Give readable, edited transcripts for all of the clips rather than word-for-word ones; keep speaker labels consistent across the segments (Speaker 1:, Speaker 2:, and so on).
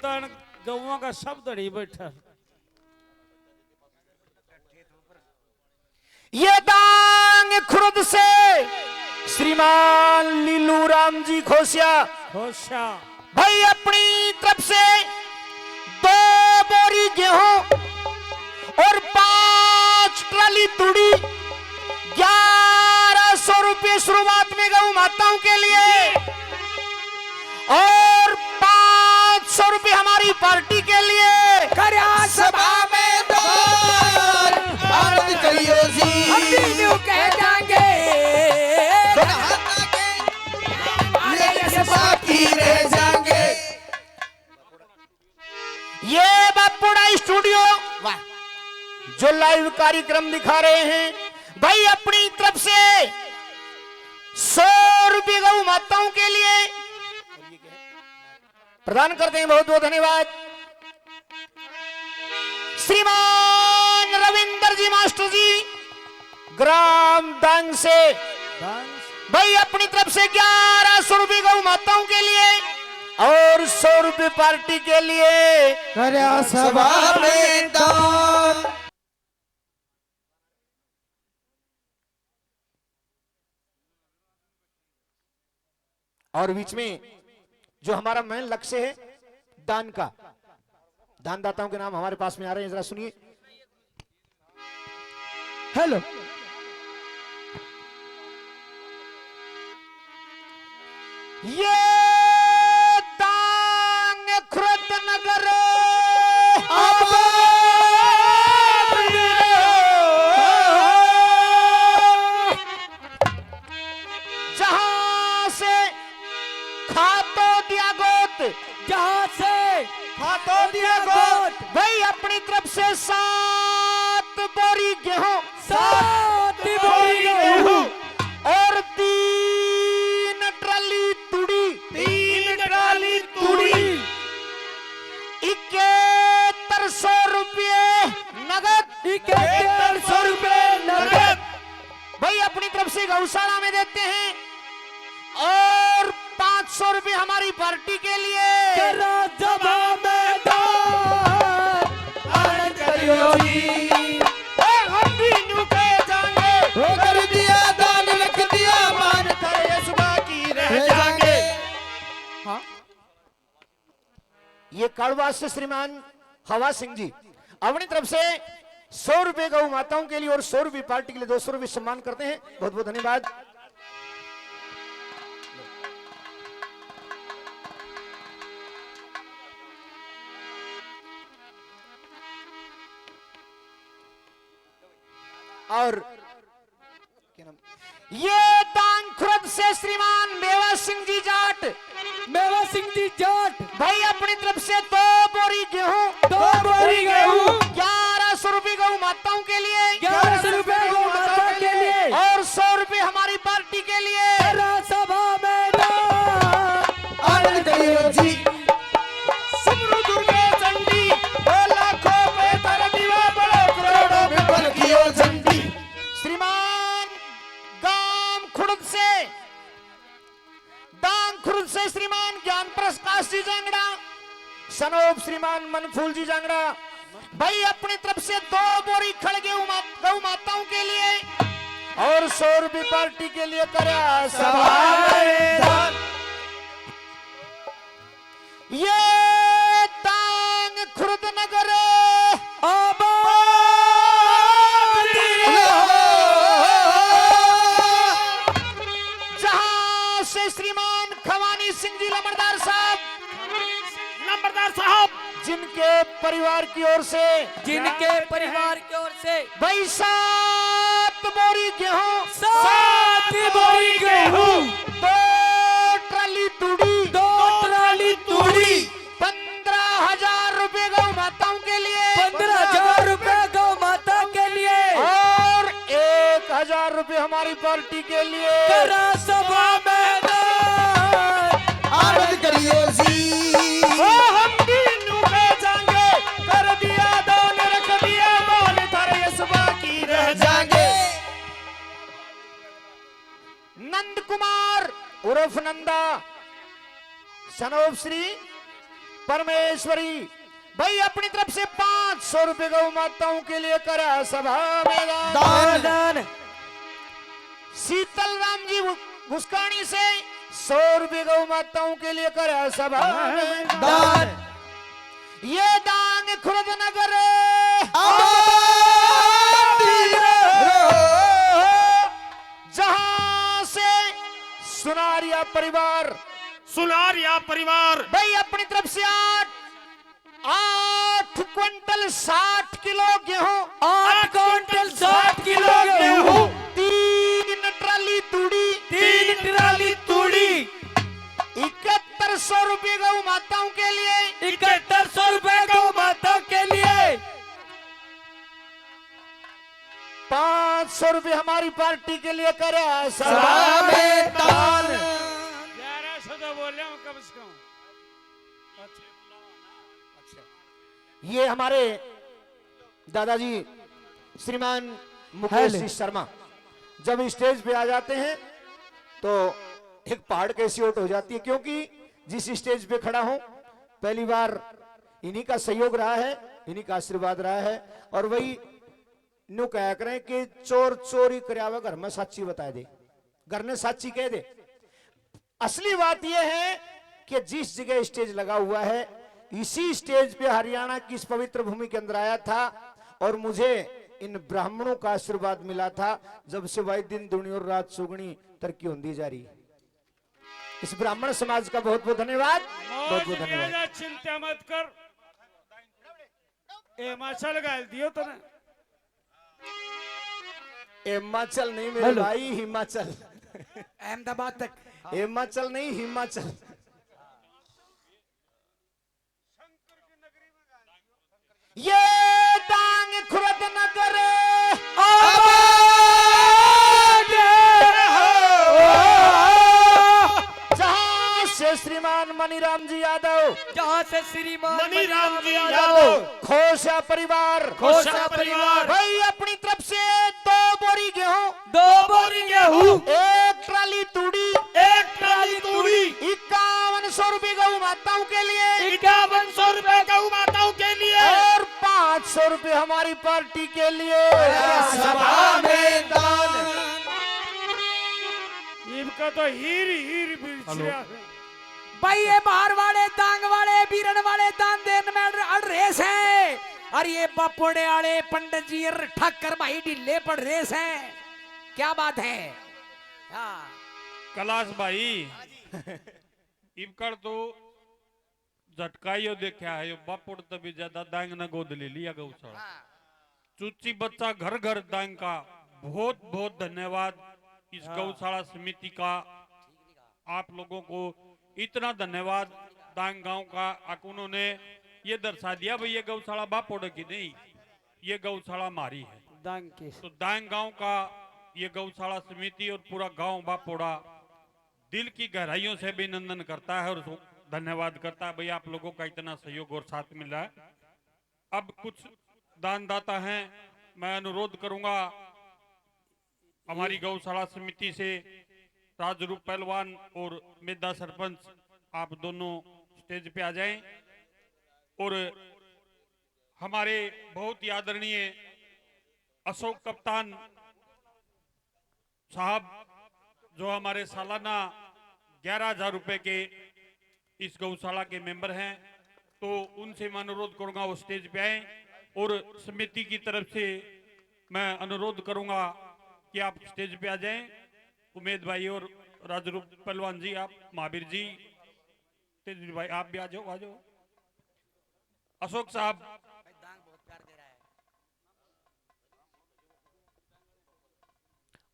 Speaker 1: दान गौवा का सब दड़ी बैठा।
Speaker 2: ये दांग खुर्द से श्रीमान लीलू राम जी खोसिया भाई अपनी तरफ से 2 बोरी गेहूं और 5 ट्राली तूड़ी 1100 रुपये शुरुआत में गऊ माताओं के लिए और 500 रुपये हमारी पार्टी के लिए।
Speaker 3: सभा में दो आरती करियो जी,
Speaker 4: हम तीनों कह जाएंगे
Speaker 3: बाकी रह जाएंगे।
Speaker 2: ये बापुड़ा स्टूडियो जो लाइव कार्यक्रम दिखा रहे हैं भाई अपनी तरफ से 100 रुपये गऊ माताओं के लिए प्रदान करते हैं। बहुत बहुत धन्यवाद। श्रीमान रविंदर जी मास्टर जी ग्राम दांग से भाई अपनी तरफ से 1100 रुपये गऊ माताओं के लिए और 100 रुपये पार्टी के लिए।
Speaker 3: सभा में दान।
Speaker 2: और बीच में जो हमारा मेन लक्ष्य है दान का, दानदाताओं के नाम हमारे पास में आ रहे हैं, जरा सुनिए।
Speaker 4: हेलो
Speaker 2: ये दांग खुर्द नगर जहां से खातो दिया गोत,
Speaker 4: जहां से
Speaker 2: खातो दिया गोत भाई अपनी तरफ से 7 बोरी गेहूं
Speaker 4: 7 बोरी गेहूं
Speaker 2: और 3 ट्राली तूड़ी 7100 रुपये नगद
Speaker 4: 7100 रुपये नगद
Speaker 2: भाई अपनी तरफ से गौशाला में देते हैं और 500 रुपये हमारी पार्टी के लिए।
Speaker 4: सभा में दान आनंद करियो जी,
Speaker 2: हम भी न्यू कहे जाएंगे
Speaker 3: कर दिया दान रख दिया मान
Speaker 2: करे सुबह की रह जाएंगे। हाँ ये काड़वा से श्रीमान हवा सिंह जी अपनी तरफ से 100 रुपये गौ माताओं के लिए और 100 रुपये पार्टी के लिए 200 रुपये सम्मान करते हैं। बहुत बहुत धन्यवाद। और क्या नाम, ये दान खुर्द से श्रीमान मेवा सिंह जी जाट भाई अपनी तरफ से 2 बोरी गेहूं
Speaker 4: 2 बोरी गेहूं
Speaker 2: 1100 रुपये गौ माताओं के लिए
Speaker 4: 1100 रुपये गौ माता के लिए
Speaker 2: और 100 रुपये हमारी पार्टी के लिए।
Speaker 4: सभा में दान
Speaker 3: आनंद करियो जी।
Speaker 2: सुमरु दुर्गे चंडी लाखों पे तर दीवा बड़े करोड़ों में
Speaker 3: बल कियो झंडी।
Speaker 2: श्रीमान गांव खुर्द से दांग खुर्द से श्रीमान ज्ञान प्रकाश जी जांगड़ा सनोब श्रीमान मनफूल जी जांगड़ा भाई अपनी तरफ से 2 बोरी खड़गे गौ माताओं के लिए और 100 रुपये पार्टी के लिए करा सभा में दान। ये दांग खुर्द नगर जहां से श्रीमान खवानी सिंह जी लंबरदार साहब जिनके परिवार की ओर से भाई 7 बोरी गेहूं 2 ट्राली तूड़ी 15,000 रुपये गौ माताओं के लिए
Speaker 4: 15,000 रुपये गौ माता के लिए
Speaker 2: और 1,000 रुपये हमारी पार्टी के लिए।
Speaker 4: सभा में दान
Speaker 3: आनंद करियो जी।
Speaker 2: हम भी न्यू में जाएंगे कर दिया दान रख दिया मान थारे सुबह की रह
Speaker 3: जाएंगे।
Speaker 2: नंद कुमार उर्फ नंदा सनोब श्री परमेश्वरी भाई अपनी तरफ से 500 रुपए गौ माताओं के लिए करा सभा में दान।
Speaker 4: दान
Speaker 2: शीतल राम जी घुसकानी से 100 रुपए गौ माताओं के लिए करा सभा में
Speaker 3: दान।
Speaker 2: ये दान खुर्द नगर जहां से सुनारिया परिवार भाई अपनी तरफ से 8 क्विंटल 60 किलो गेहूं
Speaker 4: 8 क्विंटल 60 किलो गेहूं
Speaker 2: 3 ट्राली तूड़ी
Speaker 4: 3 ट्राली तूड़ी
Speaker 2: 7100 रुपए गौ माताओं के लिए
Speaker 4: 7100 रुपए गौ माता के लिए
Speaker 2: 500 रुपए हमारी पार्टी के लिए करे
Speaker 3: सभा में दान।
Speaker 1: 1100 तो बोले हूं कम से कम।
Speaker 2: ये हमारे दादाजी श्रीमान मुकेश जी शर्मा जब स्टेज पे आ जाते हैं तो एक पहाड़ कैसी ओट हो जाती है, क्योंकि जिस स्टेज पे खड़ा हूं पहली बार इन्हीं का सहयोग रहा है, इन्हीं का आशीर्वाद रहा है। और वही नु कहा करें कि चोर चोरी करावा घर में साची बता दे, घर ने साची कह दे। असली बात यह है कि जिस जगह स्टेज लगा हुआ है इसी स्टेज पे हरियाणा की इस पवित्र भूमि के अंदर आया था और मुझे इन ब्राह्मणों का आशीर्वाद मिला था। जब से वही दिन दुनिया और रात सुगनी तरक्की होती जा रही है। इस ब्राह्मण समाज का बहुत बहुत धन्यवाद, बहुत बहुत धन्यवाद।
Speaker 1: मौज चिंता मत कर। हिमाचल गाल दियो तो ना
Speaker 2: हिमाचल नहीं मेरे भाई, हिमाचल
Speaker 3: अहमदाबाद तक
Speaker 2: हिमाचल नहीं हिमाचल। ये डांग खुरद नगर जहां से श्रीमान मनीराम जी यादव,
Speaker 4: जहां से श्रीमान
Speaker 1: मनीराम जी यादव
Speaker 2: खोसा परिवार भाई अपनी तरफ से 2 बोरी गेहूं
Speaker 4: 2 बोरी गेहूं
Speaker 2: 1 ट्राली तूड़ी
Speaker 4: 1 ट्राली तूड़ी
Speaker 2: 5100 रुपए गौ माताओं के लिए
Speaker 4: 5100 रुपए गौ माताओं के लिए
Speaker 2: और 500 रुपए हमारी पार्टी के लिए
Speaker 3: सभा में दान।
Speaker 1: इनका तो हीर बिछड़ा है।
Speaker 4: भाई ये बाहर वाले दांग वाले बीरन वाले दान देन में अड़ रेस है और ये बापोड़े वाले पंडित जी ठक्कर भाई ढीले पड़ रेस है। क्या बात है। हाँ
Speaker 1: कलाश भाई इबकड़ तो झटकाइयो देखा है, बापुड़ तभी ज्यादा दांग न गोद ले लिया गौशाला। चुच्ची बच्चा घर घर दांग का बहुत बहुत धन्यवाद। इस गौशाला समिति का आप लोगों को इतना धन्यवाद। दांग गांव का उन्होंने ये दर्शा दिया भाई ये गौशाला बापोड़ की नहीं, ये गौशाला हमारी है
Speaker 4: दांग के।
Speaker 1: तो दांग गांव का ये गौशाला समिति और पूरा गांव बापोड़ा दिल की गहराइयों से अभिनंदन करता है और धन्यवाद करता है। भाई आप लोगों का इतना सहयोग और साथ मिल रहा है। अब कुछ दानदाता हैं, मैं अनुरोध करूंगा हमारी गौशाला समिति से राजरूप पहलवान और मेदा सरपंच आप दोनों स्टेज पे आ जाएं और हमारे बहुत ही आदरणीय अशोक कप्तान साहब जो हमारे सालाना 11,000 रुपए के इस गौशाला के मेंबर हैं, तो उनसे मैं अनुरोध करूंगा वो स्टेज पे आए और समिति की तरफ से मैं अनुरोध करूंगा कि आप स्टेज पे आ जाएं। उमेद भाई और राजरूप पहलवान जी, आप महावीर जी, तेजवीर भाई आप भी आ जाओ, आ जाओ। अशोक साहब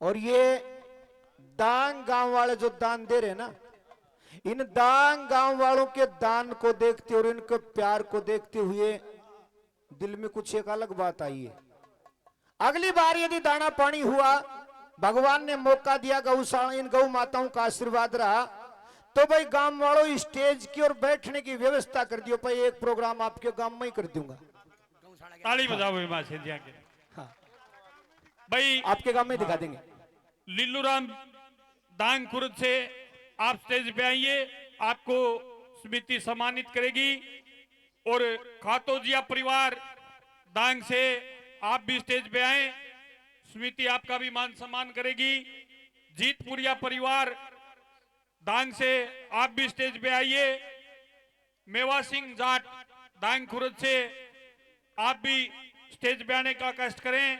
Speaker 2: और ये दांग गांव वाले जो दान दे रहे हैं ना, इन दांग गांव वालों के दान को देखते और इनके प्यार को देखते हुए दिल में कुछ एक अलग बात आई है। अगली बार यदि दाना पानी हुआ, भगवान ने मौका दिया, गौशाला इन गौ माताओं का आशीर्वाद रहा, तो भाई गांव वालों स्टेज की और बैठने की व्यवस्था कर दियो। भाई एक प्रोग्राम आपके गांव में ही कर दूंगा।
Speaker 1: ताली बजाओ हिमाचल के।
Speaker 2: हाँ,
Speaker 1: भाई
Speaker 2: आपके गांव में दिखा देंगे।
Speaker 1: लिल्लूराम दांग खुर्द से आप स्टेज पे आइए, आपको समिति सम्मानित करेगी। और खातोजिया परिवार दांग से आप भी स्टेज पे आए, समिति आपका भी मान सम्मान करेगी। जीतपुरिया परिवार दांग से आप भी स्टेज पे आइए। मेवा सिंह जाट दांग खुर्द से आप भी स्टेज पे आने का कष्ट करें।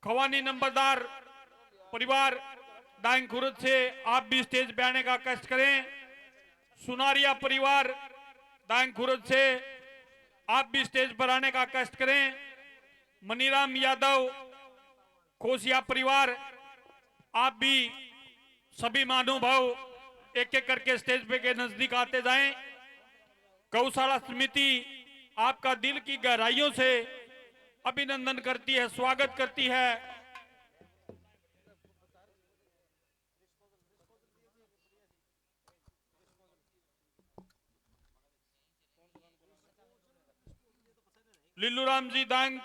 Speaker 1: खवानी नंबरदार परिवार दांग खुर्द से आप भी स्टेज पे आने का कष्ट करें। सुनारिया परिवार दांग खुर्द से आप भी स्टेज पर आने का कष्ट करें। मनीराम यादव खोसिया परिवार आप भी सभी महानुभाव एक एक करके स्टेज पे के नजदीक आते जाएं। गौशाला समिति आपका दिल की गहराइयों से अभिनंदन करती है, स्वागत करती है। लिल्लूराम जी दांग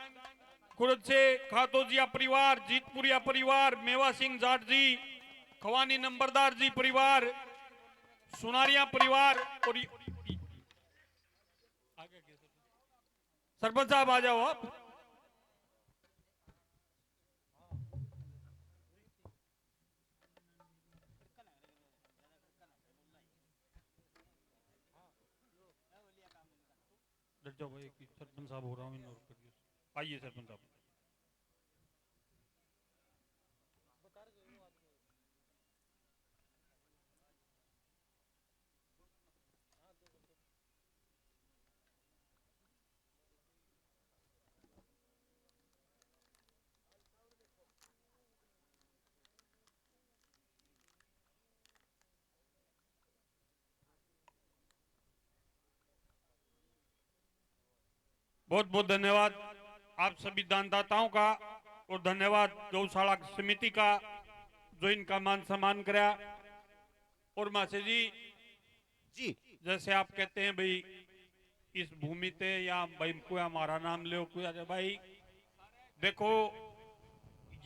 Speaker 1: खुर्द से खातोजिया परिवार, जीतपुरिया परिवार, मेवा सिंह जाट जी, खवानी नंबरदार जी परिवार, सुनारिया परिवार और सरपंच साहब आ जाओ आप। डर जाओ भाई, सरपंच साहब हो रहा हूँ। आइए सरपंच साहब। बहुत बहुत धन्यवाद आप सभी दानदाताओं का और धन्यवाद गौशाला समिति का जो इनका मान सम्मान कराया। और मासे जी जैसे आप कहते हैं भाई इस भूमि पे या भाई कोई हमारा नाम ले कोई, अरे भाई देखो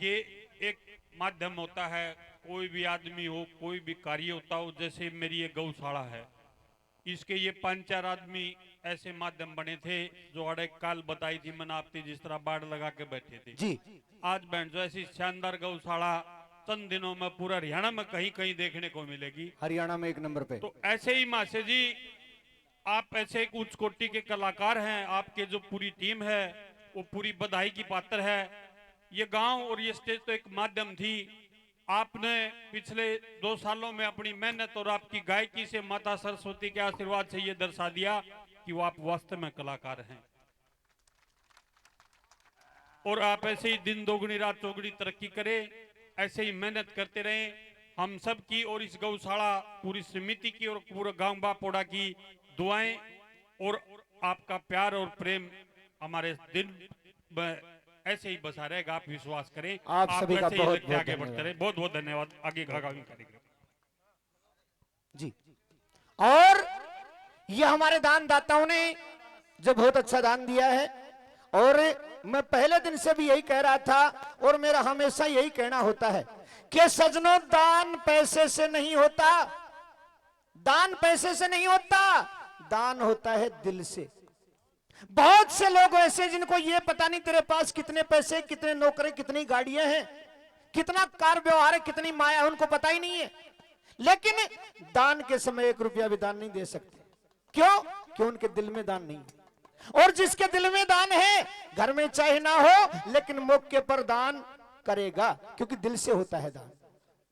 Speaker 1: ये एक माध्यम होता है, कोई भी आदमी हो, कोई भी कार्य होता हो। जैसे मेरी ये गौशाला है, इसके ये 5-4 आदमी ऐसे माध्यम बने थे जो अड़े काल बताई थी मनापती, जिस तरह बाढ़ लगा के बैठे थे जी। आज बहन जो ऐसी शानदार गौशाला चंद दिनों में पूरा हरियाणा में कहीं कहीं देखने को मिलेगी,
Speaker 2: हरियाणा में 1 नंबर पे। तो
Speaker 1: ऐसे ही मासे जी आप ऐसे एक उच्च कोटि के कलाकार हैं, आपके जो पूरी टीम है वो पूरी बधाई की पात्र है। ये गांव और ये स्टेज तो एक माध्यम थी। आपने पिछले 2 सालों में अपनी मेहनत और आपकी गायकी से माता सरस्वती के आशीर्वाद से ये दर्शा दिया कि वो आप वास्तव में कलाकार हैं। और आप ऐसे ही दिन दोगुनी रात चौगुनी तरक्की करें, ऐसे ही मेहनत करते रहें। हम सब की और इस गौशाला पूरी समिति की और पूरे गांव बापोड़ा की दुआएं और आपका प्यार और प्रेम हमारे दिल में ऐसे ही बसा रहेगा, आप विश्वास करें।
Speaker 2: आप सभी का बहुत बहुत
Speaker 1: आगे बढ़ते रहे। बहुत बहुत धन्यवाद। आगे आगामी कार्यक्रम
Speaker 2: जी। और ये हमारे दानदाताओं ने जो बहुत अच्छा दान दिया है, और मैं पहले दिन से भी यही कह रहा था और मेरा हमेशा यही कहना होता है कि सजनों दान पैसे से नहीं होता, दान पैसे से नहीं होता, दान होता है दिल से। बहुत से लोग ऐसे जिनको ये पता नहीं तेरे पास कितने पैसे, कितने नौकरी, कितनी गाड़ियां हैं, कितना कार व्यवहार है, कितनी माया है, उनको पता ही नहीं है। लेकिन दान के समय 1 रुपया भी दान नहीं दे सकते। क्यों? क्यों? उनके दिल में दान नहीं है। और जिसके दिल में दान है, घर में चाहे ना हो लेकिन मौके पर दान करेगा, क्योंकि दिल से होता है दान।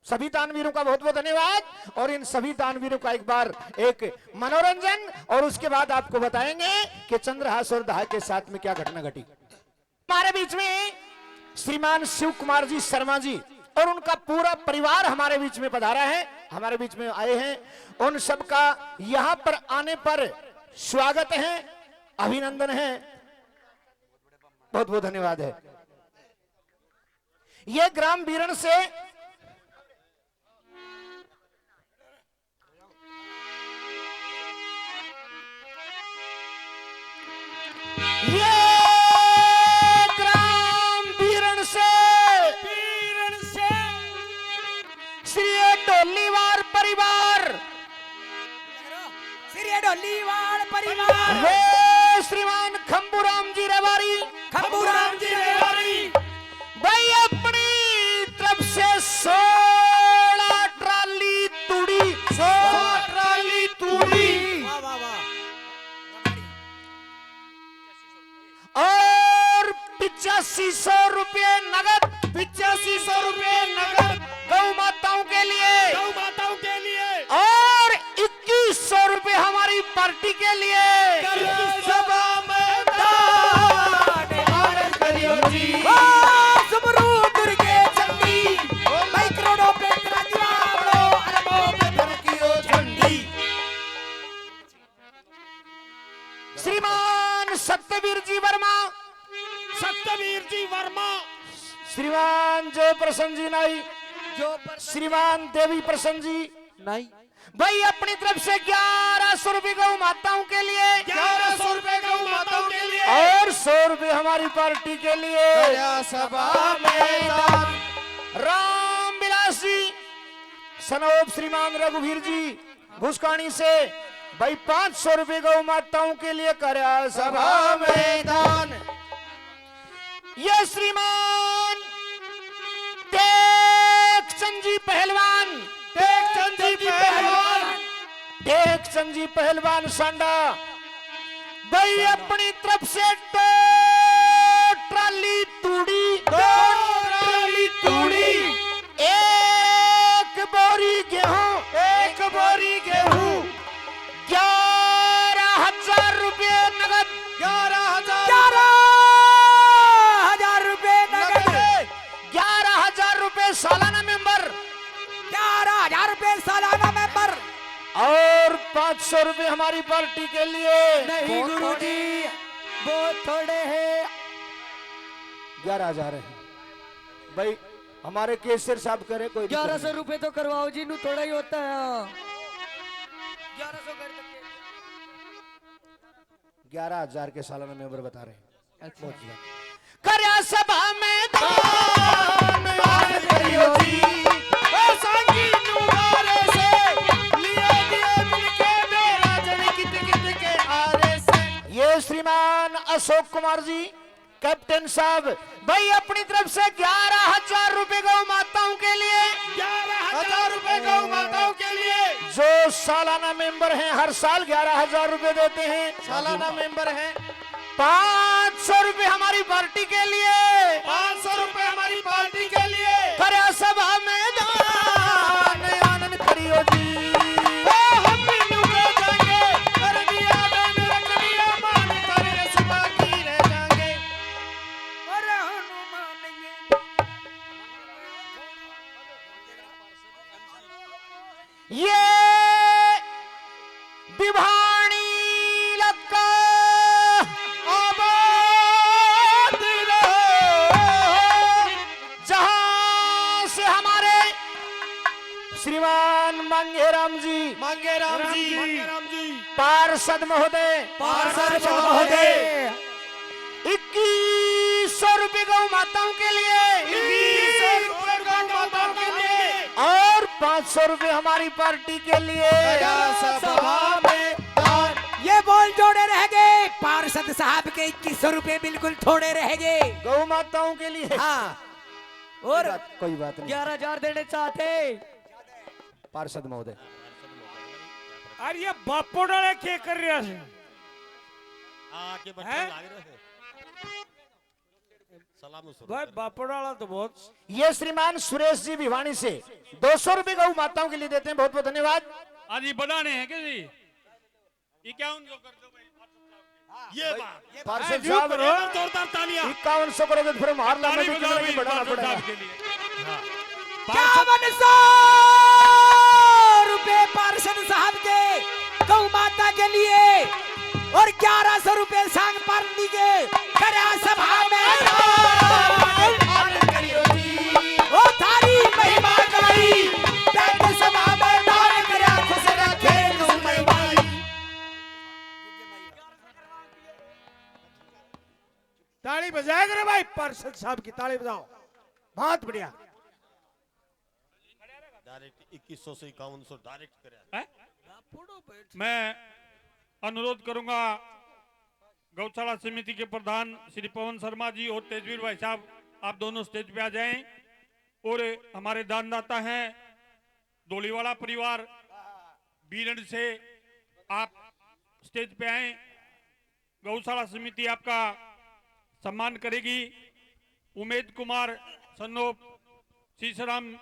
Speaker 2: सभी दानवीरों का बहुत बहुत धन्यवाद। और इन सभी दानवीरों का एक बार एक मनोरंजन, और उसके बाद आपको बताएंगे कि चंद्रहास और दाह के साथ में क्या घटना घटी। हमारे बीच में श्रीमान शिव कुमार जी शर्मा जी और उनका पूरा परिवार हमारे बीच में पधारा है, हमारे बीच में आए हैं। उन सबका यहां पर आने पर स्वागत है, अभिनंदन है, बहुत बहुत धन्यवाद है। ये ग्राम बीरण से
Speaker 4: डोलीवार परिवार
Speaker 2: वे श्रीमान खंबूराम जी रेवारी
Speaker 4: खंबूराम जी रेवारी
Speaker 2: भाई अपनी तरफ से 16 ट्राली तूड़ी 16 ट्राली तूड़ी
Speaker 4: वाह वाह वाह
Speaker 2: और 8500 रुपये नगद 8500 रुपये नगद गौ माताओं के लिए और 2100 रुपये हमारी पार्टी के लिए
Speaker 3: सभा में दान आनंद करियो जी
Speaker 4: सुमरूद के चंडी भाई करोड़ों पे तेरा दिवालो अरबों पे
Speaker 3: धरकियो झंडी
Speaker 2: श्रीमान सत्यवीर जी वर्मा श्रीमान जय प्रसन्न जी नाई श्रीमान देवी प्रसन्न जी
Speaker 4: नहीं
Speaker 2: भाई अपनी तरफ से 1100 रुपये गौ माताओं के लिए
Speaker 3: 1100 रुपए गौ माताओं के लिए
Speaker 2: और 100 रुपये हमारी पार्टी के लिए
Speaker 3: सभा में दान
Speaker 2: राम विलास जी सनोब श्रीमान रघुवीर जी घुसकानी से भाई 500 रुपये गौ माताओं के लिए कर्या सभा में दान ये श्रीमान टेकचंद जी पहलवान टेकचंद जी पहलवान सांडा भाई अपनी तरफ से 2 ट्राली तूड़ी 1 बोरी गेहूं 11,000 रुपये नगद
Speaker 4: 11,000 रुपए नगद
Speaker 2: 11,000 रुपये सालाना मेंबर
Speaker 4: 11,000 रुपए सालाना मेंबर
Speaker 2: और 500 रुपये हमारी पार्टी के लिए
Speaker 3: नहीं गुरुजी बहुत थोड़े हैं
Speaker 2: 11,000 है भाई हमारे केसर साहब करे कोई
Speaker 3: 1100 रुपए तो करवाओ जी नू थोड़ा ही होता है
Speaker 4: 1100 कर दे
Speaker 2: 11,000 के सालाना मेंबर बता रहे हैं कर्या सभा में दान
Speaker 3: आनंद करियो जी ओ सांगी नुवारे से लियो दियो मिलके मेरा जन कित के आरे से
Speaker 2: ये श्रीमान अशोक कुमार जी कैप्टन साहब भाई अपनी तरफ से 11,000 रुपए गौ माताओं के लिए
Speaker 3: 11,000 रुपए गौ माताओं के लिए
Speaker 2: जो सालाना मेंबर हैं हर साल 11,000 रुपए देते हैं
Speaker 3: सालाना मेंबर हैं
Speaker 2: 500 रुपए हमारी पार्टी के लिए
Speaker 3: 500 रुपए हमारी पार्टी के लिए
Speaker 2: कर्या सभा में दान आनंद करियो जी
Speaker 3: ओ हम भी डूबे जाएंगे कर दिया दान रख दिया मान करे सुबह की रह जाएंगे
Speaker 4: और हनुमान
Speaker 2: ये विभाणी लक्का आबाद रहो जहां से हमारे श्रीमान मांगेराम जी पार्षद महोदय
Speaker 3: पार्षद महोदय
Speaker 2: 2100 रुपये गौ माताओं के लिए
Speaker 3: 2100 रुपए गौ माताओं के लिए
Speaker 2: और 500 रुपये हमारी पार्टी के लिए
Speaker 3: सभा में दान
Speaker 4: ये बोल जोड़े रह गए पार्षद साहब के 2100 रुपए बिल्कुल थोड़े रह गए
Speaker 2: गौ माताओं के लिए
Speaker 4: हाँ
Speaker 2: और कोई बात नहीं
Speaker 3: 11,000 देने चाहते
Speaker 2: पार्षद महोदय
Speaker 5: अरे ये बापो डाले क्या कर रहा है
Speaker 6: आके बच्चे
Speaker 5: हैं?
Speaker 6: लाग रहे हैं सलाम सुन
Speaker 5: भाई बापो डाला तो बहुत
Speaker 2: ये श्रीमान सुरेश जी भिवानी से 200 रुपये गौ माताओं के लिए देते हैं बहुत बहुत धन्यवाद
Speaker 1: आज ये बनाने हैं क्या जी ये क्या उनको कर दो भाई
Speaker 6: ये बात
Speaker 2: पार्षद
Speaker 5: यूं
Speaker 2: साहब
Speaker 5: करो, जोरदार तालियां
Speaker 2: 5100 करोगे तो फिर हम हार
Speaker 1: ताली
Speaker 2: लाने
Speaker 1: बजाओ भाई
Speaker 2: बढ़ाना
Speaker 1: पार्षद
Speaker 2: पड़ेगा
Speaker 1: साहब के लिए
Speaker 4: 5100 रुपए पार्षद साहब के गौ माता के लिए और 1100 रुपए सांग पार्टी के कर्या सभा में दान
Speaker 3: आनंद करियो जी
Speaker 4: ओ थारी महिमा गाई
Speaker 3: बैठ सभा में दान कर्या खुश रखे तू महिमाई
Speaker 5: ताली बजाया करे भाई पार्षद साहब की ताली बजाओ बहुत बढ़िया
Speaker 6: डायरेक्ट 2100 से 5100 डायरेक्ट करे
Speaker 1: हैं? मैं अनुरोध करूंगा गौशाला समिति के प्रधान श्री पवन शर्मा जी और तेजवीर भाई साहब, आप दोनों स्टेज पे आ जाएं। और हमारे दानदाता हैं डोलीवाला परिवार बीरन से, आप स्टेज पे आए। गौशाला समिति आपका सम्मान करेगी। उमेद कुमार सन्नोप सीसराम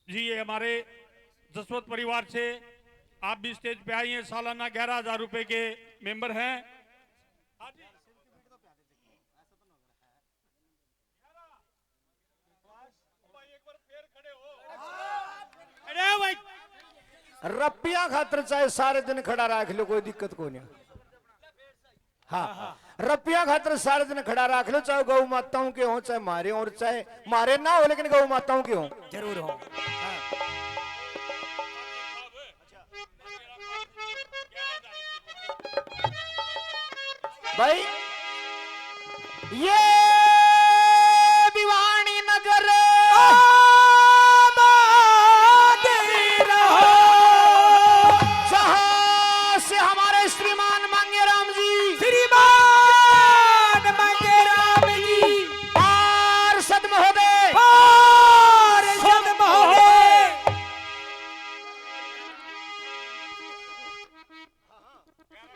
Speaker 1: जी, ये हमारे जसवंत परिवार से, आप भी स्टेज पे आइए। सालाना 11,000 रुपए के मेंबर हैं।
Speaker 5: अरे भाई
Speaker 2: रपिया खातर चाहे सारे दिन खड़ा रख लो, कोई दिक्कत को नहीं। हाँ, रपिया खातर सारे दिन खड़ा रख लो, चाहे गौ माताओं के हो चाहे मारे हो, और चाहे मारे ना हो लेकिन गौ माताओं के हो
Speaker 4: जरूर हो।
Speaker 2: भाई ये भिवानी नगर जहां से हमारे श्रीमान मांगेराम जी,
Speaker 4: श्रीमान मांगेराम जी,
Speaker 2: पार्षद महोदय,
Speaker 4: पार्षद महोदय,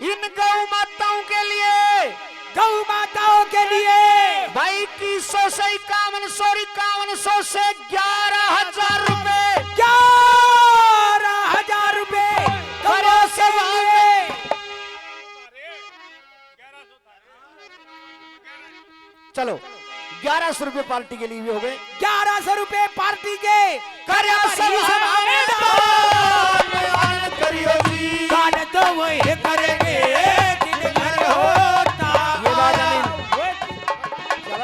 Speaker 2: इन गौ माताओं के लिए,
Speaker 4: गौ माताओं के लिए
Speaker 2: भाई 2100 से 5100 से 11,000 रुपए
Speaker 4: 11,000 रुपए
Speaker 2: करे से चलो 1100 रुपए पार्टी के लिए भी हो गए।
Speaker 4: 1100 रुपए पार्टी के
Speaker 2: करे
Speaker 4: सभा में
Speaker 2: दान करियो जी।
Speaker 4: दान तो वही करेंगे जिन घर होता,
Speaker 2: ये बात अमीन।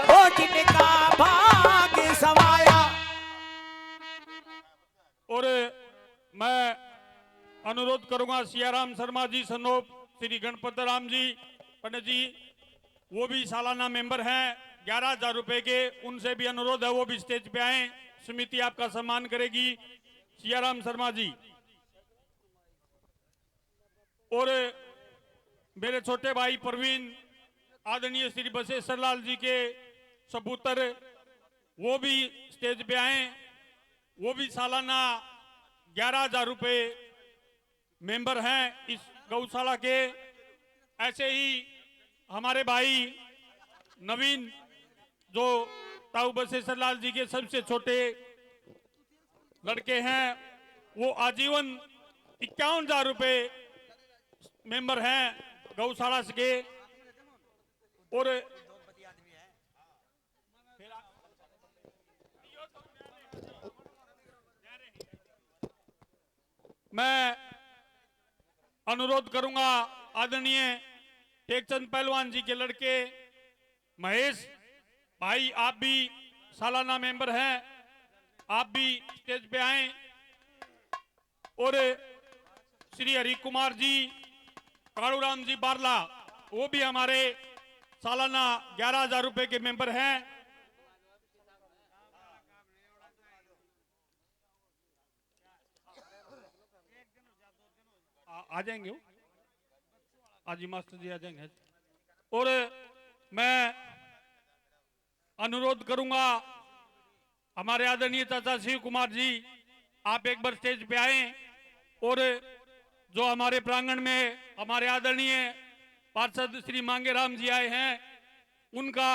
Speaker 4: वो जिनका भाग्य समाया।
Speaker 1: और मैं अनुरोध करूंगा सियाराम शर्मा जी सनोप, श्री गणपत राम जी पंडित जी, वो भी सालाना मेंबर हैं 11,000 रुपए के, उनसे भी अनुरोध है वो भी स्टेज पे आए। समिति आपका सम्मान करेगी। सियाराम शर्मा जी और मेरे छोटे भाई प्रवीण, आदरणीय श्री बसेश्वर लाल जी के सबूतर, वो भी स्टेज पे आए। वो भी सालाना 11,000 रुपए मेंबर हैं इस गौशाला के। ऐसे ही हमारे भाई नवीन, जो ताऊ बसेश्वर लाल जी के सबसे छोटे लड़के हैं, वो आजीवन 51,000 रुपए मेंबर हैं गौशाला के। और मैं अनुरोध करूंगा आदरणीय टेकचंद पहलवान जी के लड़के महेश भाई, आप भी सालाना मेंबर हैं, आप भी स्टेज पे आए। और श्री हरि कुमार जी, कालूराम जी बारला, वो भी हमारे सालाना 11,000 रुपए के मेंबर हैं। आ जाएंगे वो, आज ही मास्टर जी आ जाएंगे। और मैं अनुरोध करूंगा हमारे आदरणीय चाचा शिव कुमार जी, आप एक बार स्टेज पे आए। और जो हमारे प्रांगण में हमारे आदरणीय पार्षद श्री मांगेराम जी आए हैं, उनका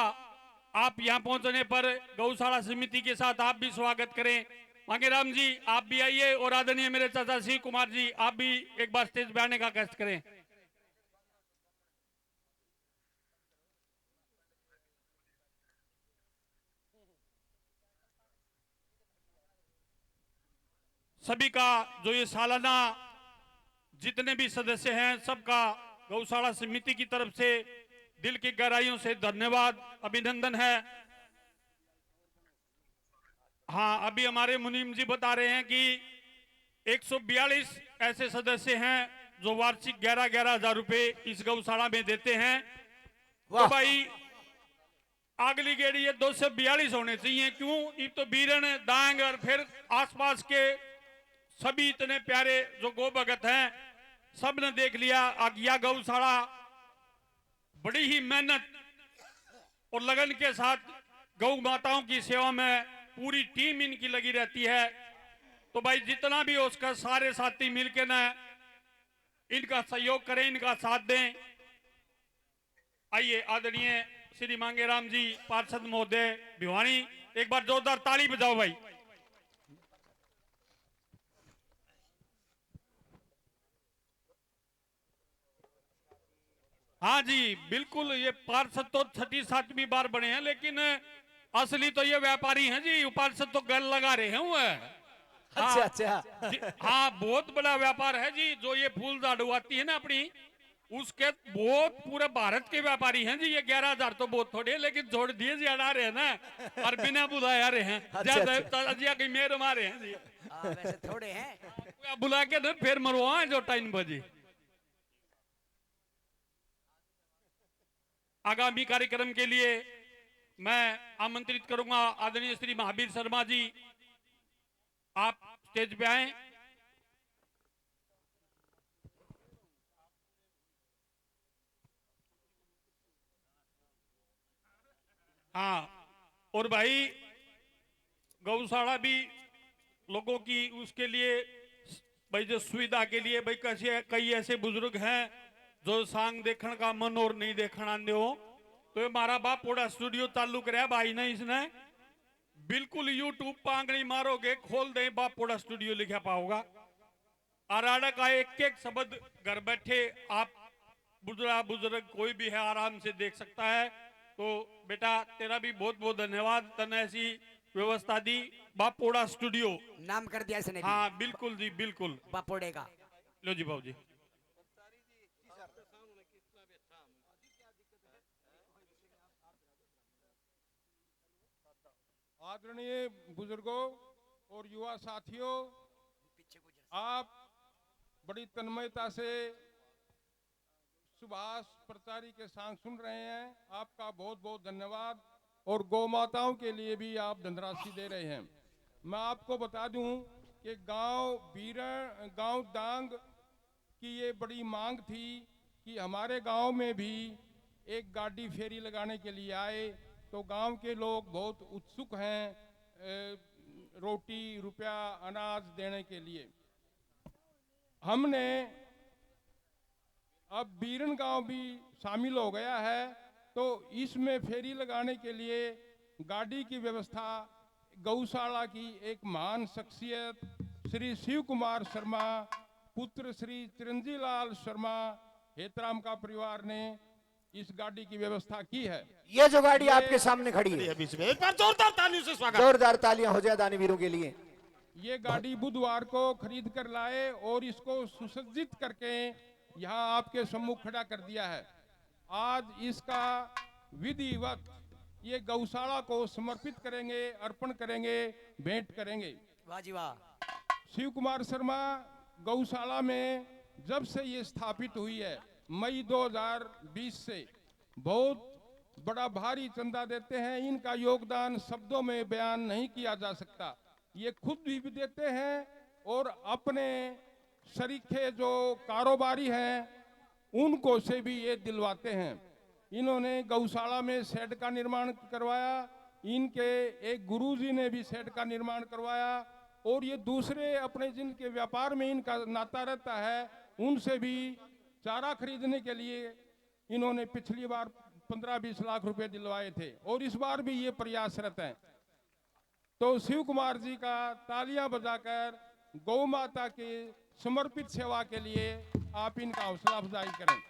Speaker 1: आप यहां पहुंचने पर गौशाला समिति के साथ आप भी स्वागत करें। मांगेराम जी आप भी आइए, और आदरणीय मेरे चाचा शिव कुमार जी, आप भी एक बार स्टेज पे आने का कष्ट करें। सभी का जो ये सालाना जितने भी सदस्य हैं, सबका गौशाला समिति की तरफ से दिल की गहराइयों से धन्यवाद, अभिनंदन है। हाँ, अभी हमारे मुनीम जी बता रहे हैं कि 142 ऐसे सदस्य हैं जो वार्षिक 11,000 रुपए इस गौशाला में देते हैं। तो भाई अगली गेड़ी ये 242 होने चाहिए। क्यों? ये तो बीरन, दांग और फिर आसपास के सभी इतने प्यारे जो गो भगत हैं, सबने देख लिया। यह गौशाला बड़ी ही मेहनत और लगन के साथ गौ माताओं की सेवा में पूरी टीम इनकी लगी रहती है। तो भाई जितना भी हो उसका सारे साथी मिलके ना इनका सहयोग करें, इनका साथ दें। आइए आदरणीय श्री मांगेराम जी पार्षद महोदय भिवानी, एक बार जोरदार ताली बजाओ भाई। हाँ जी बिल्कुल, ये पार्षद तो 6ठी 7वीं बार बने हैं, लेकिन असली तो ये व्यापारी हैं जी। पार्षद तो गल लगा रहे हैं वो।
Speaker 4: अच्छा अच्छा।
Speaker 1: हाँ बहुत बड़ा व्यापार है जी। जो ये फूल झाड़ू आती है ना अपनी, उसके बहुत पूरे भारत के व्यापारी हैं जी। ये 11,000 तो बहुत थोड़े, लेकिन छोड़ दिए ज्यादा रहे हैं ना, और बिना बुलाए आ रहे हैं। ज्यादा की मेर मारे हैं जी।
Speaker 4: वैसे थोड़े हैं,
Speaker 1: बुला के ना फिर मरवा जो टाइम बजे। आगामी कार्यक्रम के लिए मैं आमंत्रित करूंगा आदरणीय श्री महावीर शर्मा जी, आप स्टेज पे आए। हाँ, और भाई गौशाला भी लोगों की उसके लिए भाई जो सुविधा के लिए भाई कैसे कई ऐसे बुजुर्ग हैं जो सांग देखने का मन और नहीं देखना आंदे हो, तो ये हमारा बाप पोड़ा स्टूडियो चालू कराया भाई ने इसने। बिल्कुल यूट्यूब पर आंगड़ी मारोगे खोल दे बाप पोड़ा स्टूडियो लिखा पाओगा। आराड़ा का एक एक शब्द घर बैठे आप बुजुर्ग कोई भी है आराम से देख सकता है। तो बेटा तेरा भी बहुत बहुत धन्यवाद, तने ऐसी व्यवस्था दी। बापोड़ा स्टूडियो
Speaker 4: नाम कर दिया इसने भी।
Speaker 1: हाँ बिल्कुल जी बिल्कुल,
Speaker 4: बापोड़े का।
Speaker 1: लो जी बाबू जी।
Speaker 7: आदरणीय बुजुर्गों और युवा साथियों, आप बड़ी तन्मयता से सुभाष प्रचारी के सांग सुन रहे हैं, आपका बहुत बहुत धन्यवाद। और गौ माताओं के लिए भी आप धनराशि दे रहे हैं। मैं आपको बता दूं कि गांव डांग की ये बड़ी मांग थी कि हमारे गांव में भी एक गाड़ी फेरी लगाने के लिए आए। तो गांव के लोग बहुत उत्सुक हैं रोटी रुपया अनाज देने के लिए। हमने अब बीरन गांव भी शामिल हो गया है, तो इसमें फेरी लगाने के लिए गाड़ी की व्यवस्था गौशाला की एक महान शख्सियत श्री शिव कुमार शर्मा पुत्र श्री चिरंजी लाल शर्मा हेतराम का परिवार ने इस गाड़ी की व्यवस्था की है।
Speaker 2: ये जो गाड़ी आपके सामने खड़ी है,
Speaker 6: बीच में एक बार जोरदार तालियों से स्वागत।
Speaker 2: जोरदार तालियां हो जाए दानवीरों के लिए।
Speaker 7: ये गाड़ी बुधवार को खरीद कर लाए और इसको सुसज्जित करके यहाँ आपके सम्मुख खड़ा कर दिया है। आज इसका विधिवत ये गौशाला को समर्पित करेंगे, अर्पण करेंगे, भेंट करेंगे।
Speaker 4: वाह जी वाह।
Speaker 7: शिव कुमार शर्मा गौशाला में जब से ये स्थापित हुई है मई 2020 से बहुत बड़ा भारी चंदा देते हैं। इनका योगदान शब्दों में बयान नहीं किया जा सकता। ये खुद भी देते हैं और अपने शरीके जो कारोबारी हैं उनको से भी ये दिलवाते हैं। इन्होंने गौशाला में शेड का निर्माण करवाया, इनके एक गुरुजी ने भी शेड का निर्माण करवाया, और ये दूसरे अपने जिनके व्यापार में इनका नाता रहता है उनसे भी चारा खरीदने के लिए इन्होंने पिछली बार 15-20 लाख रुपए दिलवाए थे और इस बार भी ये प्रयासरत हैं। तो शिव कुमार जी का तालियां बजाकर गौ माता के समर्पित सेवा के लिए आप इनका हौसला अफजाई करें।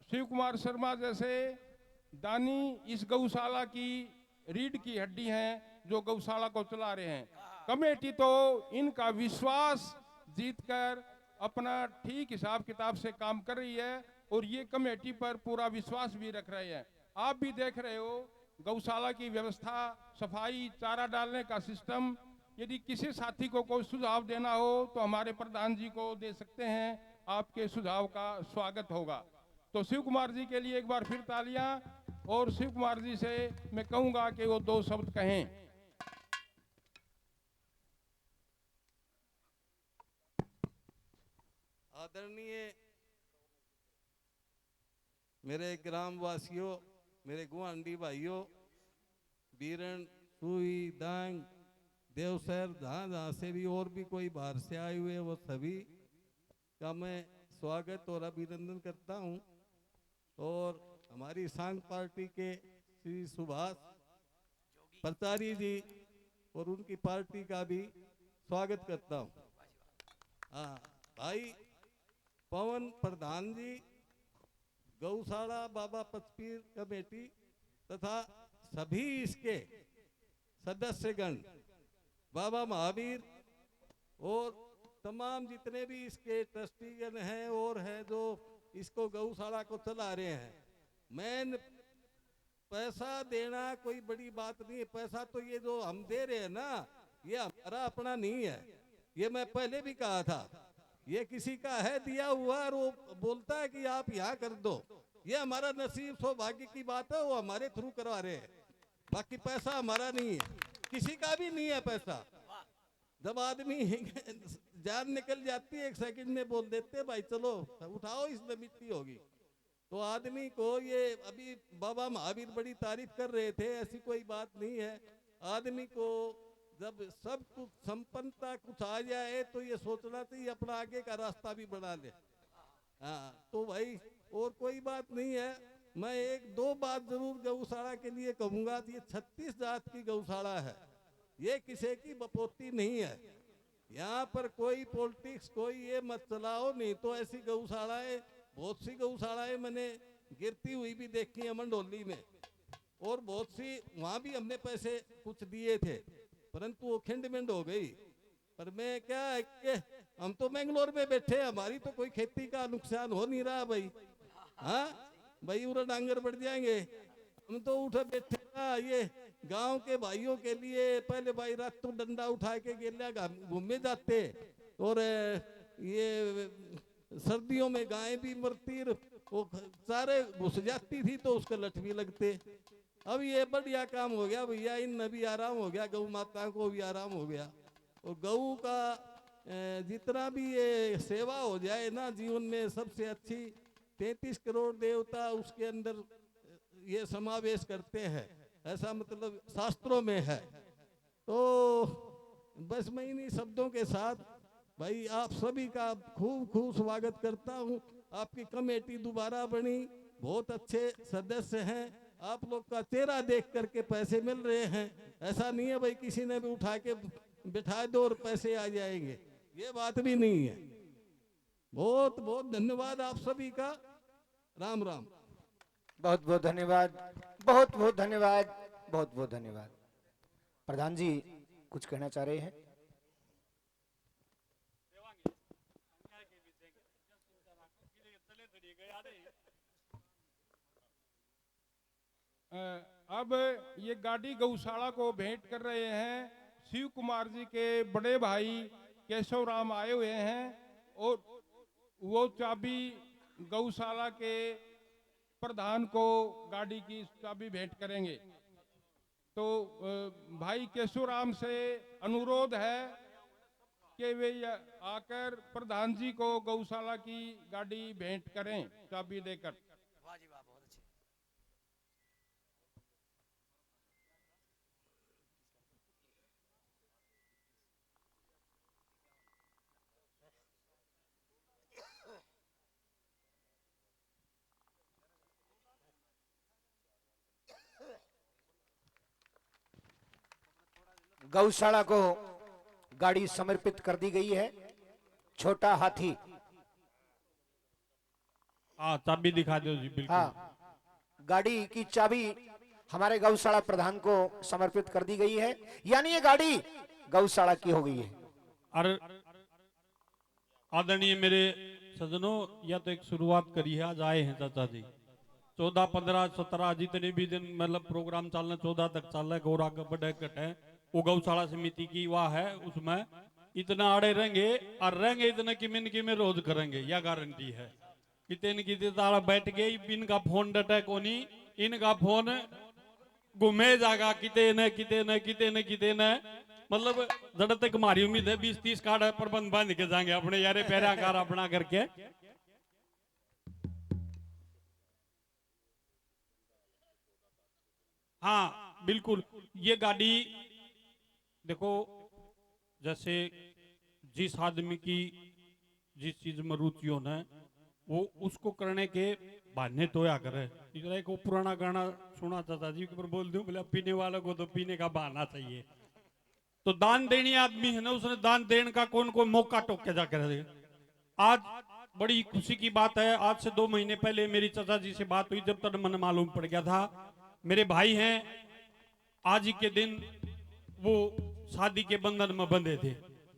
Speaker 7: शिव कुमार शर्मा जैसे दानी इस गौशाला की रीढ़ की हड्डी हैं जो गौशाला को चला रहे हैं। कमेटी तो इनका विश्वास जीतकर अपना ठीक हिसाब किताब से काम कर रही है और ये कमेटी पर पूरा विश्वास भी रख रहे हैं। आप भी देख रहे हो गौशाला की व्यवस्था, सफाई, चारा डालने का सिस्टम। यदि किसी साथी को कोई सुझाव देना हो तो हमारे प्रधान जी को दे सकते हैं, आपके सुझाव का स्वागत होगा। तो शिव कुमार जी के लिए एक बार फिर तालियां, और शिव कुमार जी से मैं कहूंगा कि वो 2 शब्द कहें।
Speaker 8: आदरणीय मेरे ग्रामवासियों, मेरे गुआंढी भाइयों, बीरन, सुई, दांग, देवसर, जहाँ जहाँ से भी और भी कोई बाहर से आए हुए वो सभी का मैं स्वागत और अभिनंदन करता हूँ। और हमारी सांग पार्टी के श्री सुभाष प्रचारी जी और उनकी पार्टी का भी स्वागत करता हूँ। हाँ भाई पवन प्रधान जी, गौशाला बाबा पचपीर कमेटी तथा सभी इसके सदस्यगण, बाबा महावीर और तमाम जितने भी इसके ट्रस्टीगण हैं और हैं जो इसको गौशाला को चला रहे हैं। मैं पैसा देना कोई बड़ी बात नहीं है, पैसा तो ये जो हम दे रहे हैं ना, ये हमारा अपना नहीं है। ये मैं पहले भी कहा था, ये किसी का है दिया हुआ और वो बोलता है कि आप यहाँ कर दो। ये हमारा नसीब सौभाग्य की बात है, वो हमारे थ्रू करवा रहे हैं। बाकी पैसा हमारा नहीं है, किसी का भी नहीं है पैसा। जब आदमी जान निकल जाती है 1 सेकंड में बोल देते भाई चलो उठाओ इसमें मिट्टी होगी। तो आदमी को ये अभी बाबा महावीर बड़ी तारीफ कर रहे थे, ऐसी कोई बात नहीं है। आदमी को जब सब कुछ संपन्नता कुछ आ जाए तो ये सोचना चाहिए अपना आगे का रास्ता भी बना ले। हाँ तो भाई और कोई बात नहीं है। मैं 1-2 बात जरूर गौशाला के लिए कहूँगा। ये 36 जात की गौशाला है, ये किसी की बपोती नहीं है। यहाँ पर कोई पॉलिटिक्स कोई ये मत चलाओ, नहीं तो ऐसी गौशालाएं बहुत सी गौशालाएं मैंने गिरती हुई भी देखी है मंडोली में, और बहुत सी वहाँ भी हमने पैसे कुछ दिए थे परंतु वो खिंड-मिंड हो गई। पर मैं क्या है कि हम तो मैंगलोर में बैठे, हमारी तो कोई खेती का नुकसान हो नहीं रहा भाई। हाँ भाई उरा डांगर बढ़ जाएंगे, हम तो उठे बैठे ना। ये गांव के भाइयों के लिए पहले भाई रात तो डंडा उठा के गेलिया घूमने जाते, और ये सर्दियों में गायें भी मरती, वो सारे घुस जाती थी तो उसका लठ भी लगते। अब ये बढ़िया काम हो गया भैया, इन भी आराम हो गया, गौ माता को भी आराम हो गया। और गऊ का जितना भी ये सेवा हो जाए ना जीवन में, सबसे अच्छी 33 करोड़ देवता उसके अंदर ये समावेश करते हैं, ऐसा मतलब शास्त्रों में है। तो बस मैं इन्हीं शब्दों के साथ भाई आप सभी का खूब खूब स्वागत करता हूँ। आपकी कमेटी दोबारा बनी, बहुत अच्छे सदस्य हैं। आप लोग का चेहरा देख करके पैसे मिल रहे हैं, ऐसा नहीं है भाई किसी ने भी उठा के बिठा दो और पैसे आ जाएंगे, ये बात भी नहीं है। बहुत बहुत धन्यवाद आप सभी का। राम राम।
Speaker 2: बहुत बहुत धन्यवाद, बहुत बहुत धन्यवाद, बहुत बहुत धन्यवाद। प्रधान जी कुछ कहना चाह रहे हैं?
Speaker 7: अब ये गाड़ी गौशाला को भेंट कर रहे हैं शिव कुमार जी के बड़े भाई केशव राम आए हुए हैं, और वो चाबी गौशाला के प्रधान को गाड़ी की चाबी भेंट करेंगे। तो भाई केशव राम से अनुरोध है कि वे आकर प्रधान जी को गौशाला की गाड़ी भेंट करें चाबी देकर।
Speaker 2: गौशाला को गाड़ी समर्पित कर दी गई है। छोटा हाथी,
Speaker 1: हाँ चाबी दिखा दो जी। बिल्कुल
Speaker 2: हाँ गाड़ी की चाबी हमारे गौशाला प्रधान को समर्पित कर दी गई है, यानी ये गाड़ी गौशाला की हो गई है।
Speaker 1: और आदरणीय मेरे सजनों, या तो एक शुरुआत करी है, आज आए हैं चाचा जी। 14, 15, 17 जितने भी दिन मतलब प्रोग्राम चलना 14 तक चल रहा है। गौरा का बड़ा कट है, वो गौशाला समिति की वाह है, उसमें इतना आड़े रहेंगे और रहेंगे इतना कि मिनकी में रोज करेंगे, यह गारंटी है। कितने तारा बैठ गए, इनका फोन डटे कोनी, इनका फोन घूमे जागा किते न किते न किते न किते न। मतलब जड़ तक हमारी उम्मीद है 20-30 कार्ड प्रबंध बांध के जाएंगे अपने यारे पैरा कार अपना करके। हाँ बिल्कुल, ये गाड़ी देखो, जैसे जिस आदमी की जिस चीज में रुचि हो ना वो उसको करने के बहाने तो या करे। इसलिए एक वो पुराना गाना सुना चाचा जी के ऊपर बोल दूं, बोले पीने वालों को तो पीने का बहाना चाहिए। तो दान देनी आदमी है ना, उसने दान देने का कौन कोई मौका टोक के जाकर दे। आज बड़ी खुशी की बात है, आज से 2 महीने पहले मेरी चाचा जी से बात हुई, जब तक मन मालूम पड़ गया था मेरे भाई हैं, आज ही के दिन वो शादी के बंधन में बंधे थे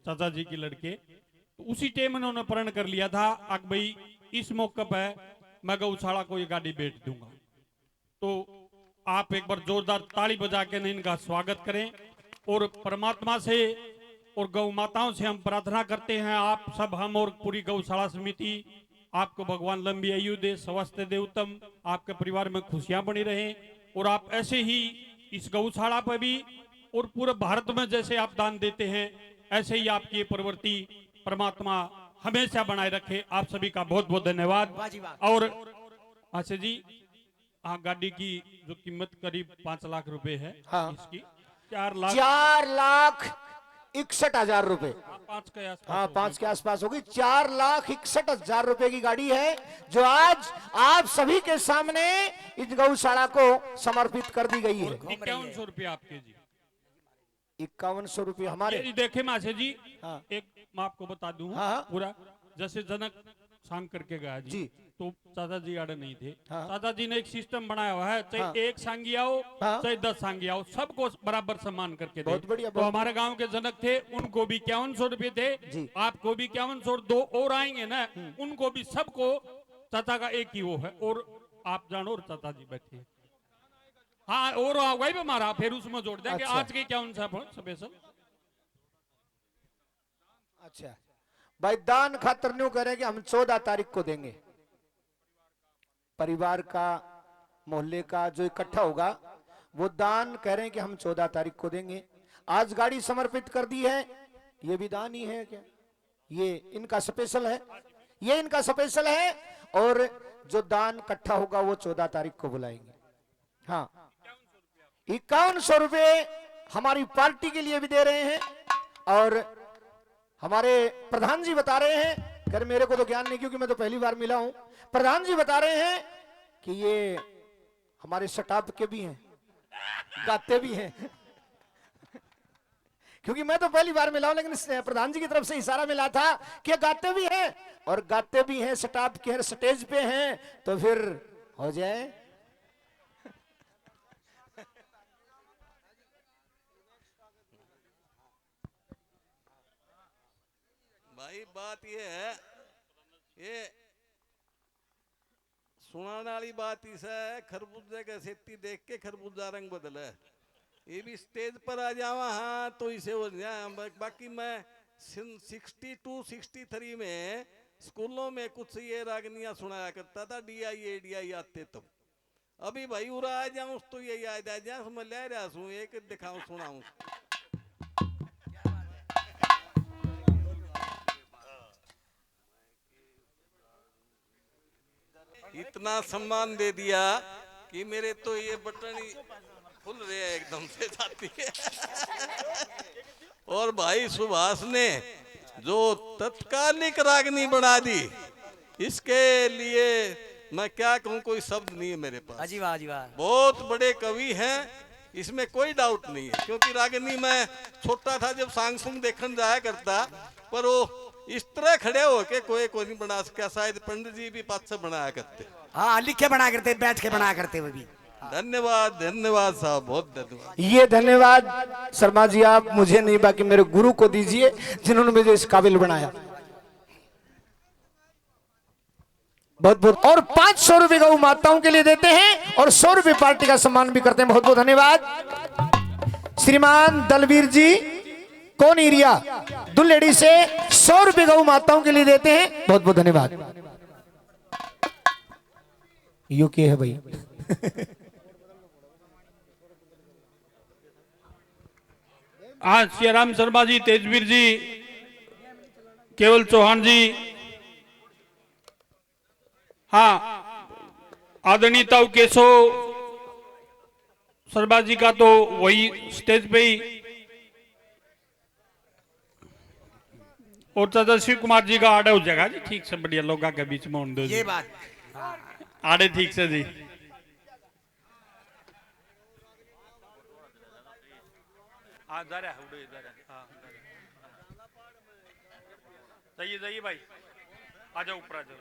Speaker 1: चाचा जी के लड़के। तो उसी टाइम उन्होंने प्रण कर लिया था अब भाई इस मौके पर मैं गौशाला को ये गाड़ी बेच दूंगा। तो आप एक बार जोरदार ताली बजा के इनका स्वागत करें और परमात्मा से और गौ माताओं से हम प्रार्थना करते हैं, आप सब हम और पूरी गौशाला समिति आपको भगवान लंबी आयु दे, स्वस्थ दे, उत्तम आपके परिवार में खुशियां बनी रहें और आप ऐसे ही इस गौशाला पर भी और पूरे भारत में जैसे आप दान देते हैं ऐसे ही आपकी प्रवृत्ति परमात्मा हमेशा बनाए रखे। आप सभी का बहुत बहुत धन्यवाद।
Speaker 4: वाह जी वाह।
Speaker 1: और आशा जी, हाँ गाड़ी की जो कीमत करीब 5 लाख रुपए है,
Speaker 2: हाँ।
Speaker 1: इसकी 4 लाख
Speaker 2: 4,61,000 रुपए।
Speaker 1: 5 के आसपास
Speaker 2: हाँ
Speaker 1: होगी।
Speaker 2: 5 के आसपास होगी। 4,61,000 रुपए की गाड़ी है जो आज आप सभी के सामने इस गौशाला को समर्पित कर दी गई है।
Speaker 1: 5100 रुपये आपके जी।
Speaker 2: 5100 रुपये हमारे।
Speaker 1: ये देखे मासे जी,
Speaker 2: हाँ।
Speaker 1: एक मैं आपको बता दूं
Speaker 2: हाँ।
Speaker 1: पूरा, जैसे जनक सांग करके गया जी,
Speaker 2: जी।
Speaker 1: तो चाचा जी आड़े नहीं थे।
Speaker 2: हाँ।
Speaker 1: चाचा जी ने एक सिस्टम बनाया हुआ है, चाहे
Speaker 2: हाँ।
Speaker 1: 1 सांगी आओ
Speaker 2: हाँ।
Speaker 1: चाहे 10 सांगी आओ, सबको बराबर सम्मान करके दे।
Speaker 2: बहुत बढ़िया,
Speaker 1: तो
Speaker 2: बहुत
Speaker 1: हमारे गांव के जनक थे, उनको भी 5100 रुपये थे,
Speaker 2: जी।
Speaker 1: आपको भी 5100 और 2 और आएंगे ना, उनको भी सबको चाचा का एक ही वो है। और आप जानो और चाचा जी बैठे, हाँ और आएगा भी हमारा, फिर उसमें जोड़ देंगे।
Speaker 2: अच्छा।
Speaker 1: आज के 51 स्पेशल।
Speaker 2: अच्छा भाई, दान खातर न्यू करें कि हम 14 तारीख को देंगे। परिवार का मोहल्ले का जो इकट्ठा होगा वो दान कह रहे हैं कि हम 14 तारीख को देंगे। आज गाड़ी समर्पित कर दी है, ये भी दान ही है क्या? ये इनका स्पेशल है, ये इनका स्पेशल है। और जो दान इकट्ठा होगा वो 14 तारीख को बुलाएंगे। हाँ 5100 रुपये हमारी पार्टी के लिए भी दे रहे हैं। और हमारे प्रधान जी बता रहे हैं, कर मेरे को तो ज्ञान नहीं क्योंकि मैं तो पहली बार मिला हूं, प्रधान जी बता रहे हैं कि ये हमारे स्टाफ के भी हैं, गाते भी हैं क्योंकि मैं तो पहली बार मिला हूं, लेकिन प्रधान जी की तरफ से इशारा मिला था कि गाते भी हैं और गाते भी हैं, स्टाफ के स्टेज पे हैं, तो फिर हो जाए।
Speaker 8: भाई बात ये है, ये सुनाने वाली बात इस है, खरबूजे का सेती देख के खरबूजा रंग बदला है। ये भी स्टेज पर आ जावा हाँ तो इसे हो जाए। बाकी मैं 62-63 में स्कूलों में कुछ ये रागनियां सुनाया करता था, DI आते तब। अभी भाई उरा आ जाऊं तो ये याद आ जाए, मैं ले रहा हूँ एक दिखाऊं सुनाऊं। इतना सम्मान दे दिया कि मेरे तो ये बटन ही खुल रहे हैं एकदम से जाती है। और भाई सुभाष ने जो तत्कालिक रागनी बना दी, इसके लिए मैं क्या कहूँ, कोई शब्द नहीं है मेरे पास।
Speaker 4: अजी वाह, अजी वाह।
Speaker 8: बहुत बड़े कवि हैं, इसमें कोई डाउट नहीं है। क्योंकि रागनी मैं छोटा था जब सांग सुंग देखने जाया करता, पर वो इस तरह खड़े होके कोई नहीं बना सका। शायद पंडित जी भी पास से बनाया करते।
Speaker 4: हाँ लिख के बना करते, बैठ के बना करते वो भी।
Speaker 8: धन्यवाद धन्यवाद साहब, बहुत धन्यवाद।
Speaker 2: ये धन्यवाद शर्मा जी आप मुझे नहीं, बाकी मेरे गुरु को दीजिए जिन्होंने मुझे इस काबिल बनाया। बहुत बहुत। और 500 रुपए गौ माताओं के लिए देते हैं और 100 रुपए पार्टी का सम्मान भी करते हैं। बहुत बहुत धन्यवाद। श्रीमान दलवीर जी कौन एरिया दुल्लेड़ी से 100 रुपए गौ माताओं के लिए देते हैं। बहुत बहुत धन्यवाद। यूके है भाई
Speaker 1: हाँ, सियाराम शर्मा जी, तेजवीर जी, केवल चौहान जी, हाँ, आदरणीय ताऊ केशव शर्मा जी का तो वही स्टेज पे ही, और चाचा शिव कुमार जी का आड़े हो जाएगा जी, ठीक से बढ़िया लोगों के बीच में दो
Speaker 4: ये बात
Speaker 1: आड़े ठीक से जी। जाइए जाइए भाई, आ जाओ ऊपर आ जाओ।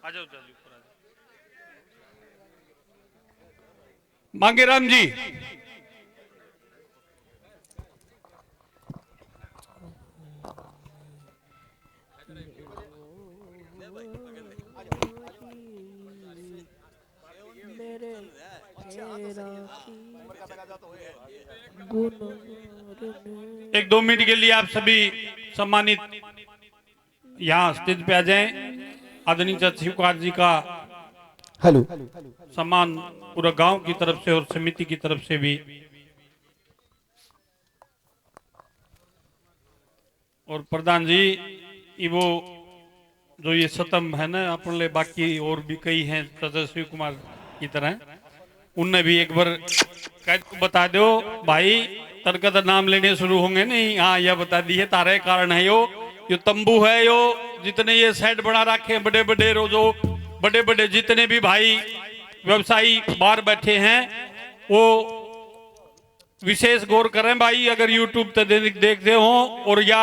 Speaker 1: आ जाओ जल्दी ऊपर आ जाओ। मांगेराम जी, एक 2 मिनट के लिए आप सभी सम्मानित यहाँ स्टेज पे आ जाएं। आदरणीय चाचा शिव कुमार जी का
Speaker 2: हेलो
Speaker 1: सम्मान पूरा गांव की तरफ से और समिति की तरफ से भी, और प्रधान जी ये वो जो ये सतम है ना अपन ले, बाकी और भी कई हैं चाचा शिव कुमार की तरह, उनने भी एक बार कैद को बता दो भाई, तड़का नाम लेने शुरू होंगे नहीं। हाँ, यह बता दिए तारे कारण है यो तंबू है, यो जितने ये सेट बना रखे हैं बड़े बड़े, रोजो बड़े बड़े जितने भी भाई व्यवसायी बाहर बैठे हैं, वो विशेष गौर करें भाई, अगर यूट्यूब पे देखते हो और या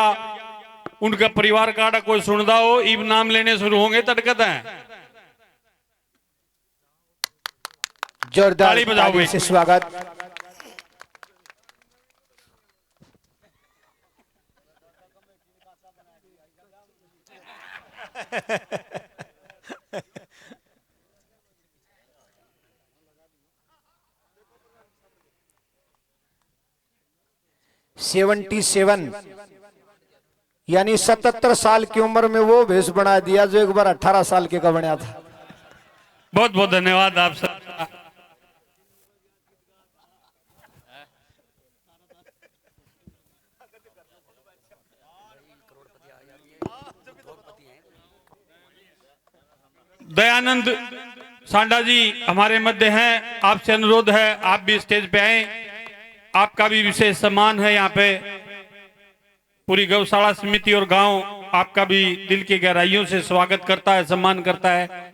Speaker 1: उनका परिवार का कोई सुनता हो, इब नाम लेने शुरू होंगे तड़कत है।
Speaker 2: जोरदार
Speaker 1: ताली बजाओ
Speaker 2: ताली
Speaker 1: भाई।
Speaker 2: से स्वागत। सेवेंटी 77 यानी 77 साल की उम्र में वो भेष बना दिया जो एक बार 18 साल के का बनाया था।
Speaker 1: बहुत बहुत धन्यवाद आप सब। दयानंद सांडा जी हमारे मध्य हैं, आपसे अनुरोध है आप भी स्टेज पे आए, आपका भी विशेष सम्मान है यहाँ पे। पूरी गौशाला समिति और गांव आपका भी दिल की गहराइयों से स्वागत करता है, सम्मान करता है।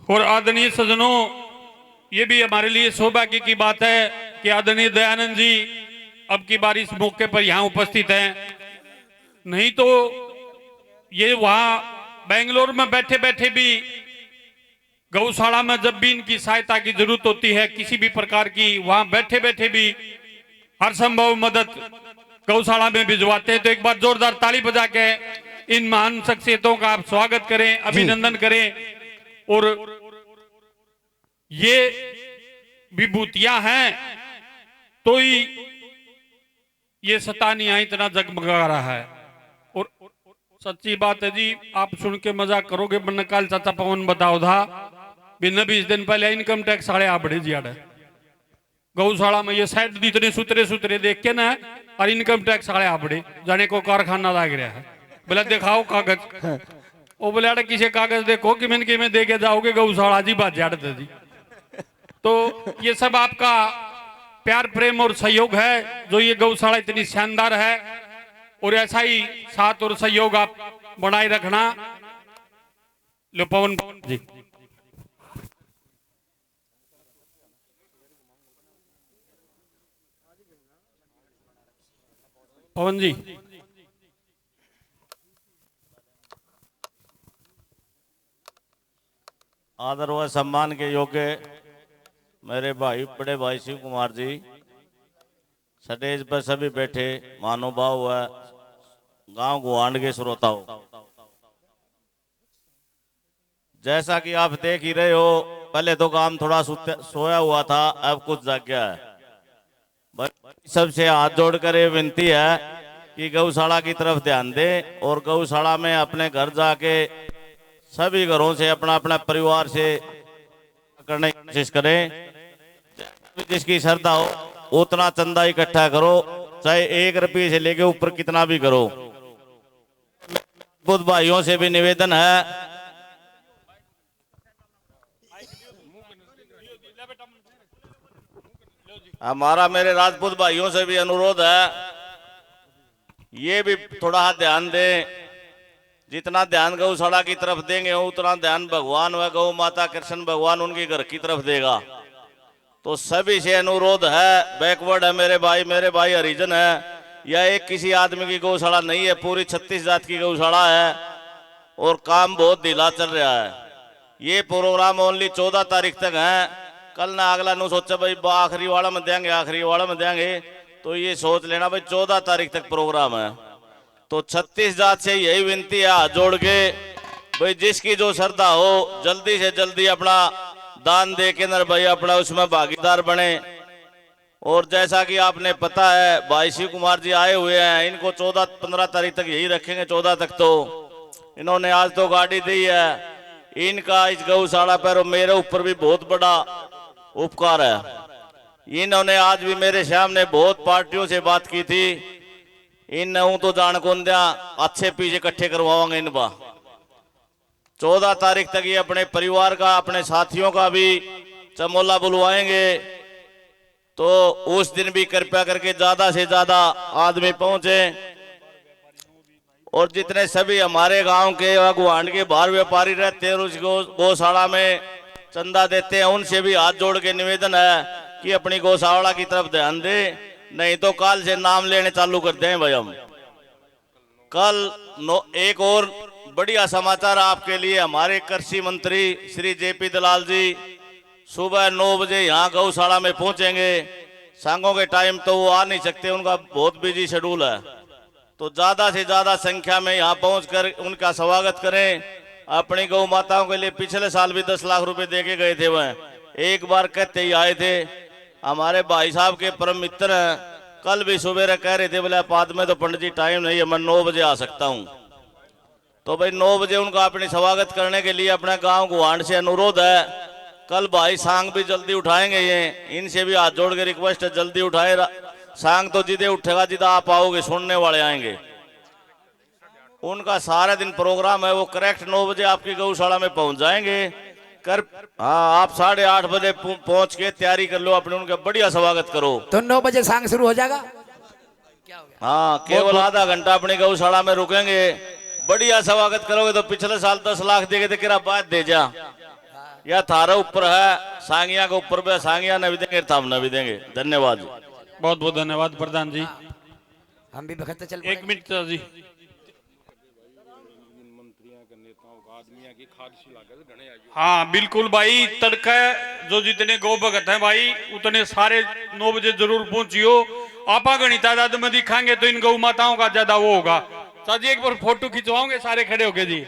Speaker 1: और आदरणीय सज्जनों, ये भी हमारे लिए सौभाग्य की बात है कि आदरणीय दयानंद जी अब की बार इस मौके पर यहाँ उपस्थित हैं। नहीं तो ये वहां बेंगलोर में बैठे बैठे भी गौशाला में जब भी इनकी सहायता की जरूरत होती है किसी भी प्रकार की, वहां बैठे बैठे भी हर संभव मदद गौशाला में भिजवाते हैं। तो एक बार जोरदार ताली बजा के इन महान शख्सियतों का आप स्वागत करें, अभिनंदन करें। और ये विभूतियां हैं तो ही ये सतानिया इतना जगमगा रहा है। और सच्ची बात है जी, आप सुन के मजाक करोगे, वरना कल चाचा पवन बताओ था बिना 20 दिन पहले इनकम टैक्स साढ़े आबड़े जियाड़े गौशाला में, ये शायद इतने सुतरे सुतरे देख के ना, और इनकम टैक्स साढ़े आबड़े जाने को कारखाना लग रहा है। बोला दिखाओ कागज, वो बोले किसी कागज देखो कि मैंने दे के जाओगे गौशाला जी, बात जाड़ते जी। तो ये सब आपका प्यार प्रेम और सहयोग है जो ये गौशाला इतनी शानदार है, और ऐसा ही साथ और सहयोग आप बनाए रखना। लो पवन जी, पवन जी
Speaker 9: आदर व सम्मान के योग्य मेरे भाई बड़े भाई शिव कुमार जी, स्टेज पर सभी बैठे महानुभाव व गांव गुआंड के श्रोताओं, जैसा कि आप देख ही रहे हो पहले तो काम थोड़ा सोया हुआ था, अब कुछ जाग गया है। सबसे हाथ जोड़कर ये विनती है कि गौशाला की तरफ ध्यान दें और गौशाला में अपने घर जाके सभी घरों से अपना अपना परिवार से करने की कोशिश करें। जिसकी श्रद्धा हो उतना चंदा इकट्ठा करो, चाहे 1 रुपये से लेके ऊपर कितना भी करो। बुद्ध भाइयों से भी निवेदन है, हमारा मेरे राजपूत भाइयों से भी अनुरोध है, ये भी थोड़ा ध्यान दें। जितना ध्यान गौशाला की तरफ देंगे उतना ध्यान भगवान व गौ माता कृष्ण भगवान उनके घर की तरफ देगा। तो सभी से अनुरोध है, बैकवर्ड है मेरे भाई हरिजन है, यह एक किसी आदमी की गौशाला नहीं है, पूरी 36 जात की गौशाला है और काम बहुत ढीला चल रहा है। ये प्रोग्राम ओनली 14 तारीख तक है। कल ना अगला नु सोचा भाई आखिरी वाला में देंगे, तो ये सोच लेना भाई 14 तारीख तक प्रोग्राम है। तो 36 जात से यही विनती है हाथ जोड़ के, भाई जिसकी जो श्रद्धा हो जल्दी से जल्दी अपना दान दे के नर भाई अपना उसमें भागीदार बने। और जैसा कि आपने पता है भाई शिव कुमार जी आए हुए हैं, इनको 14-15 तारीख तक यही रखेंगे, 14 तक तो इन्होंने आज तो गाड़ी दी है। इनका इस गौशाला पर मेरे ऊपर भी बहुत बड़ा उपकार है। इन्होंने आज भी मेरे सामने बहुत पार्टियों से बात की थी, इन तो जान कौन दिया अच्छे पीछे इकट्ठे करवाओगे इन बा। 14 तारीख तक ये अपने परिवार का अपने साथियों का भी चमोला बुलवाएंगे। तो उस दिन भी कृपया करके ज्यादा से ज्यादा आदमी पहुंचे और जितने सभी हमारे गांव के गुआंड के बाहर व्यापारी रहते हैं उस गौशाला में चंदा देते हैं, उनसे भी हाथ जोड़ के निवेदन है कि अपनी गौशाला की तरफ ध्यान दे, नहीं तो कल से नाम लेने चालू कर दें भाई हम। कल एक और बढ़िया समाचार आपके लिए, हमारे कृषि मंत्री श्री जेपी दलाल जी सुबह 9 बजे यहाँ गौशाला में पहुंचेंगे। सांगों के टाइम तो वो आ नहीं सकते, उनका बहुत बिजी शेड्यूल है। तो ज्यादा से ज्यादा संख्या में यहाँ पहुंचकर उनका स्वागत करें। अपनी गौ माताओं के लिए पिछले साल भी 10 लाख रुपए दे के गए थे, वह एक बार कहते ही आए थे। हमारे भाई साहब के परम मित्र हैं, कल भी सुबह कह रहे थे बोले बाद में तो पंडित जी टाइम नहीं है, मैं 9 बजे आ सकता हूँ। तो भाई 9 बजे उनका अपनी स्वागत करने के लिए अपने गांव गुआंड से अनुरोध है। कल भाई सांग भी जल्दी उठाएंगे, ये इनसे भी हाथ जोड़ के रिक्वेस्ट है जल्दी उठाए। सांग तो जिदे उठेगा जिदा आप आओगे, सुनने वाले आएंगे। उनका सारा दिन प्रोग्राम है, वो करेक्ट 9 बजे आपकी गौशाला में पहुंच जाएंगे। हाँ, आप 8:30 बजे पहुंच के तैयारी कर लो अपने, उनका बढ़िया स्वागत करो।
Speaker 4: तो 9 बजे सांग शुरू हो जाएगा।
Speaker 9: हाँ, केवल आधा घंटा अपनी गौशाला में रुकेंगे, बढ़िया स्वागत करोगे। तो पिछले साल 10 लाख देगे थे, किरा बात दे जा, या थारा ऊपर है, सांगिया के ऊपर भी, सांगिया ने भी देंगे, थाम ने भी देंगे। धन्यवाद,
Speaker 1: बहुत बहुत धन्यवाद प्रधान जी।
Speaker 4: हम भी बखत चल
Speaker 1: 1 मिनट जी। हाँ बिल्कुल भाई, तड़का जो जितने गौ भगत हैं भाई उतने सारे 9 बजे जरूर पहुंचियो। आपा घनी तादाद में दिखाएंगे तो इन गौ माताओं का ज्यादा वो होगा। सर जी एक बार फोटो खिंचवाओगे सारे खड़े होके जी।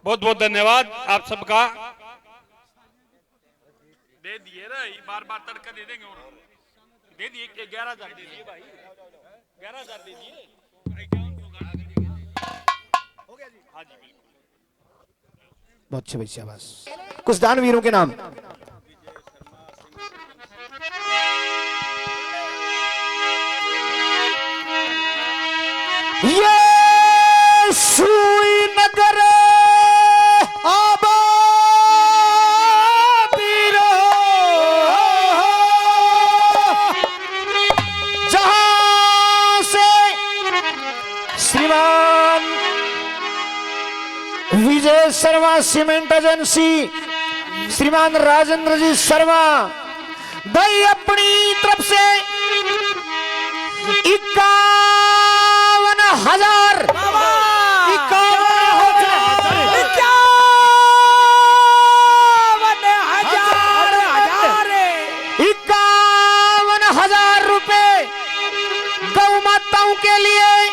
Speaker 1: बहुत बहुत धन्यवाद आप सबका। दे दिए ना, बार बार तड़का दे देंगे और दे दिए 11,000 दे दिए भाई, 11,000 दे दिए। हो गया जी, हाँ जी बिल्कुल।
Speaker 2: बहुत अच्छे भाई, शाबाश। कुछ दानवीरों के नाम। ये सुई नगर विजय शर्मा सीमेंट एजेंसी श्रीमान राजेंद्र जी शर्मा भाई अपनी तरफ से 51,000 माताओं के लिए,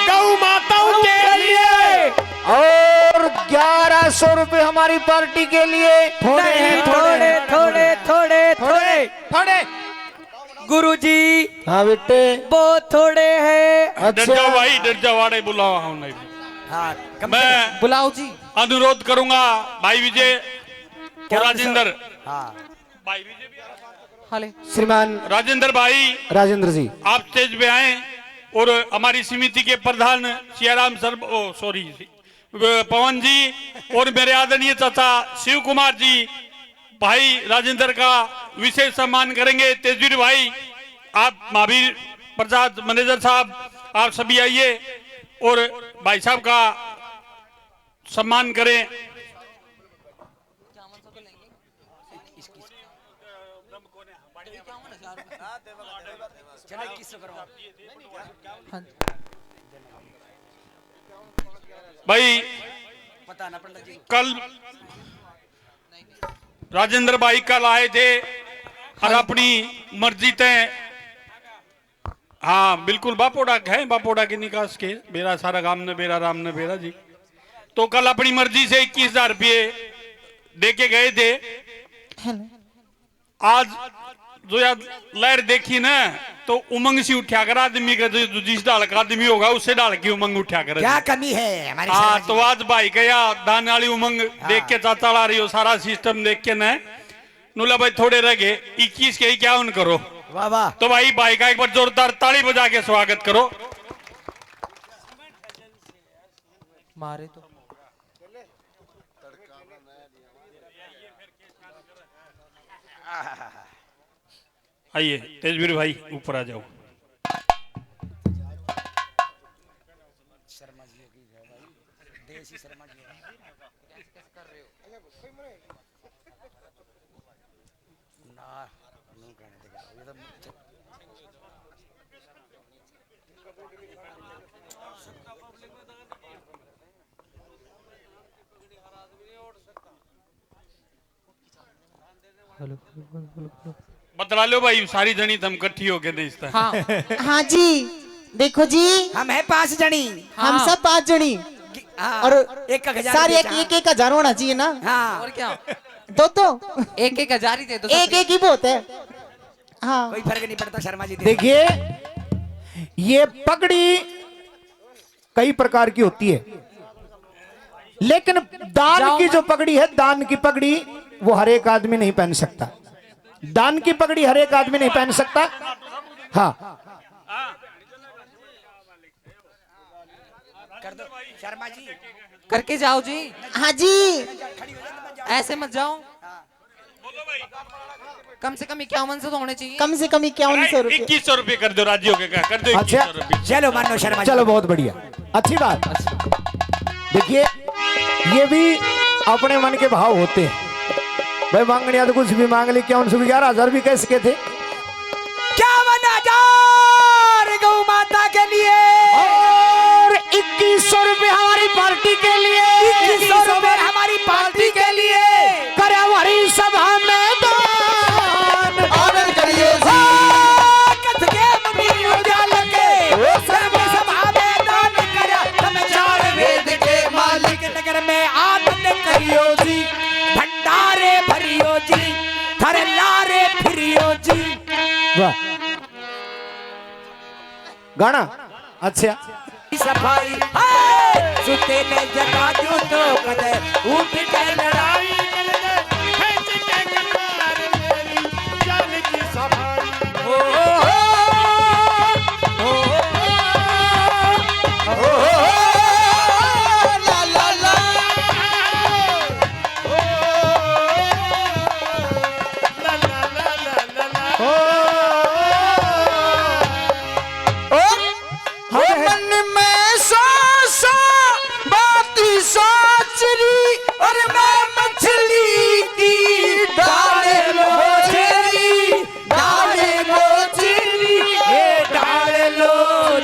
Speaker 5: गौ माताओं के लिए
Speaker 2: और 1100 रुपए हमारी पार्टी के लिए।
Speaker 4: नहीं, थोड़े थोड़े थोड़े थोड़े
Speaker 5: थोड़े
Speaker 4: गुरुजी
Speaker 2: हाँ बेटे,
Speaker 4: बहुत थोड़े हैं।
Speaker 1: डर जाओ भाई, डर जाओ, आड़े बुलाओ हम नहीं।
Speaker 4: हाँ,
Speaker 1: मैं
Speaker 4: बुलाओ जी।
Speaker 1: अनुरोध करूंगा भाई विजय और राजेंद्र,
Speaker 4: हाँ
Speaker 1: भाई विजय भी
Speaker 4: हाले
Speaker 2: श्रीमान
Speaker 1: राजेंद्र भाई
Speaker 2: राजेंद्र जी,
Speaker 1: आप स्टेज पे आए और हमारी समिति के प्रधान सियाराम सर, सॉरी पवन जी और मेरे आदरणीय चाचा शिव कुमार जी, भाई राजेंद्र का विशेष सम्मान करेंगे। तेजवीर भाई, आप महावीर प्रसाद मैनेजर साहब, आप सभी आइए और भाई साहब का सम्मान करें। भाई कल राजेंद्र भाई कल आए थे और अपनी मर्जी तय, हाँ बिल्कुल बापोड़ा है, बापोड़ा के निकास के बेरा सारा गाम ने बेरा राम ने बेरा जी, तो कल अपनी मर्जी से 21,000 रुपये दे के गए थे। आज जो यार लहर देखी ना तो उमंग सी उठा कर आदमी का, जो जिस डाल का आदमी होगा उससे डाल के उमंग उठा कर।
Speaker 4: क्या कमी है हमारे
Speaker 1: हाँ तो आज भाई कया दान वाली उमंग देख के चाचा ला रही हो, सारा सिस्टम देख के न नूला भाई थोड़े रह गए 21 के ही क्या उन करो।
Speaker 4: वाह वाह।
Speaker 1: तो भाई का एक बार जोरदार ताली बजा के स्वागत करो।
Speaker 4: मारे तो
Speaker 1: आइए तेजवीर भाई ऊपर आ जाओ। बतला लो भाई, सारी जनी तुम इकट्ठी होके देखता।
Speaker 4: हाँ
Speaker 2: हाँ जी देखो जी,
Speaker 4: हम है 5 जनी।
Speaker 2: हम सब 5 जनी
Speaker 4: हाँ,
Speaker 2: और
Speaker 4: एक का हजार
Speaker 2: सारे
Speaker 4: रुपये
Speaker 2: एक एक हजार होना चाहिए ना।
Speaker 4: हाँ और क्या,
Speaker 2: दो
Speaker 4: एक एक हजार ही दे दो,
Speaker 2: एक एक ही बहुत है। हाँ
Speaker 4: कोई फर्क नहीं पड़ता शर्मा जी।
Speaker 2: देखिए ये पगड़ी कई प्रकार की होती है, लेकिन दान की जो पगड़ी है, दान की पगड़ी वो हर एक आदमी नहीं पहन सकता। दान की पगड़ी हर एक आदमी नहीं पहन सकता। हाँ
Speaker 4: कर दो शर्मा जी, करके जाओ जी।
Speaker 2: हाँ जी,
Speaker 4: ऐसे मत जाओ, कम से कम 51 तो होने चाहिए।
Speaker 2: कम से कम 5100 रुपये।
Speaker 1: 2100 रुपये कर दो, राज्यों के कर दो 2100 रुपये।
Speaker 4: चलो मानो शर्मा जी।
Speaker 2: चलो बहुत बढ़िया, अच्छी बात। देखिए ये भी अपने मन के भाव होते हैं भाई। मांगने तो कुछ भी मांग ली, 11,000 भी कह सके थे।
Speaker 4: 51,000 गौ माता के लिए
Speaker 2: और 2100 रुपये हमारी पार्टी के लिए।
Speaker 4: 2100 रुपये हमारी पार्टी के लिए।
Speaker 2: करे हमारी सभा में दान ऑर्डर करिए
Speaker 4: कथ के मुनि उजाल के सर्व सभा में दान करा, हम 4 वेद के मालिक नगर में आनंद करियो जी, भंडारे भरियो जी, थर लारे फिरियो जी।
Speaker 2: वाह गाना अच्छा।
Speaker 4: सफाई सुते ने जगा जो तो कदे उठ के लड़ाई
Speaker 5: कर दे, खींच के कटार मेरी जान की सफाई।
Speaker 4: ओ ला ला ला
Speaker 5: ला ला ला ला ला।
Speaker 2: मन में सो बाती सोच रही, और मैं मछली की डाले लोचरी, डाले लोचरी,
Speaker 4: ये डाल लो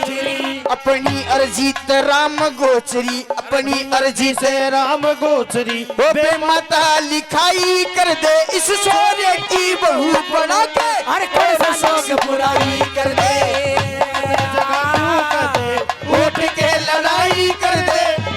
Speaker 4: चिरी।
Speaker 2: अपनी अर्जी ते राम गोचरी, अपनी अर्जी से राम गोचरी। ओ बे माता लिखाई कर दे इस सोरे की बहू बना के,
Speaker 4: हर कोई सा शौक पूरा ही कर दे।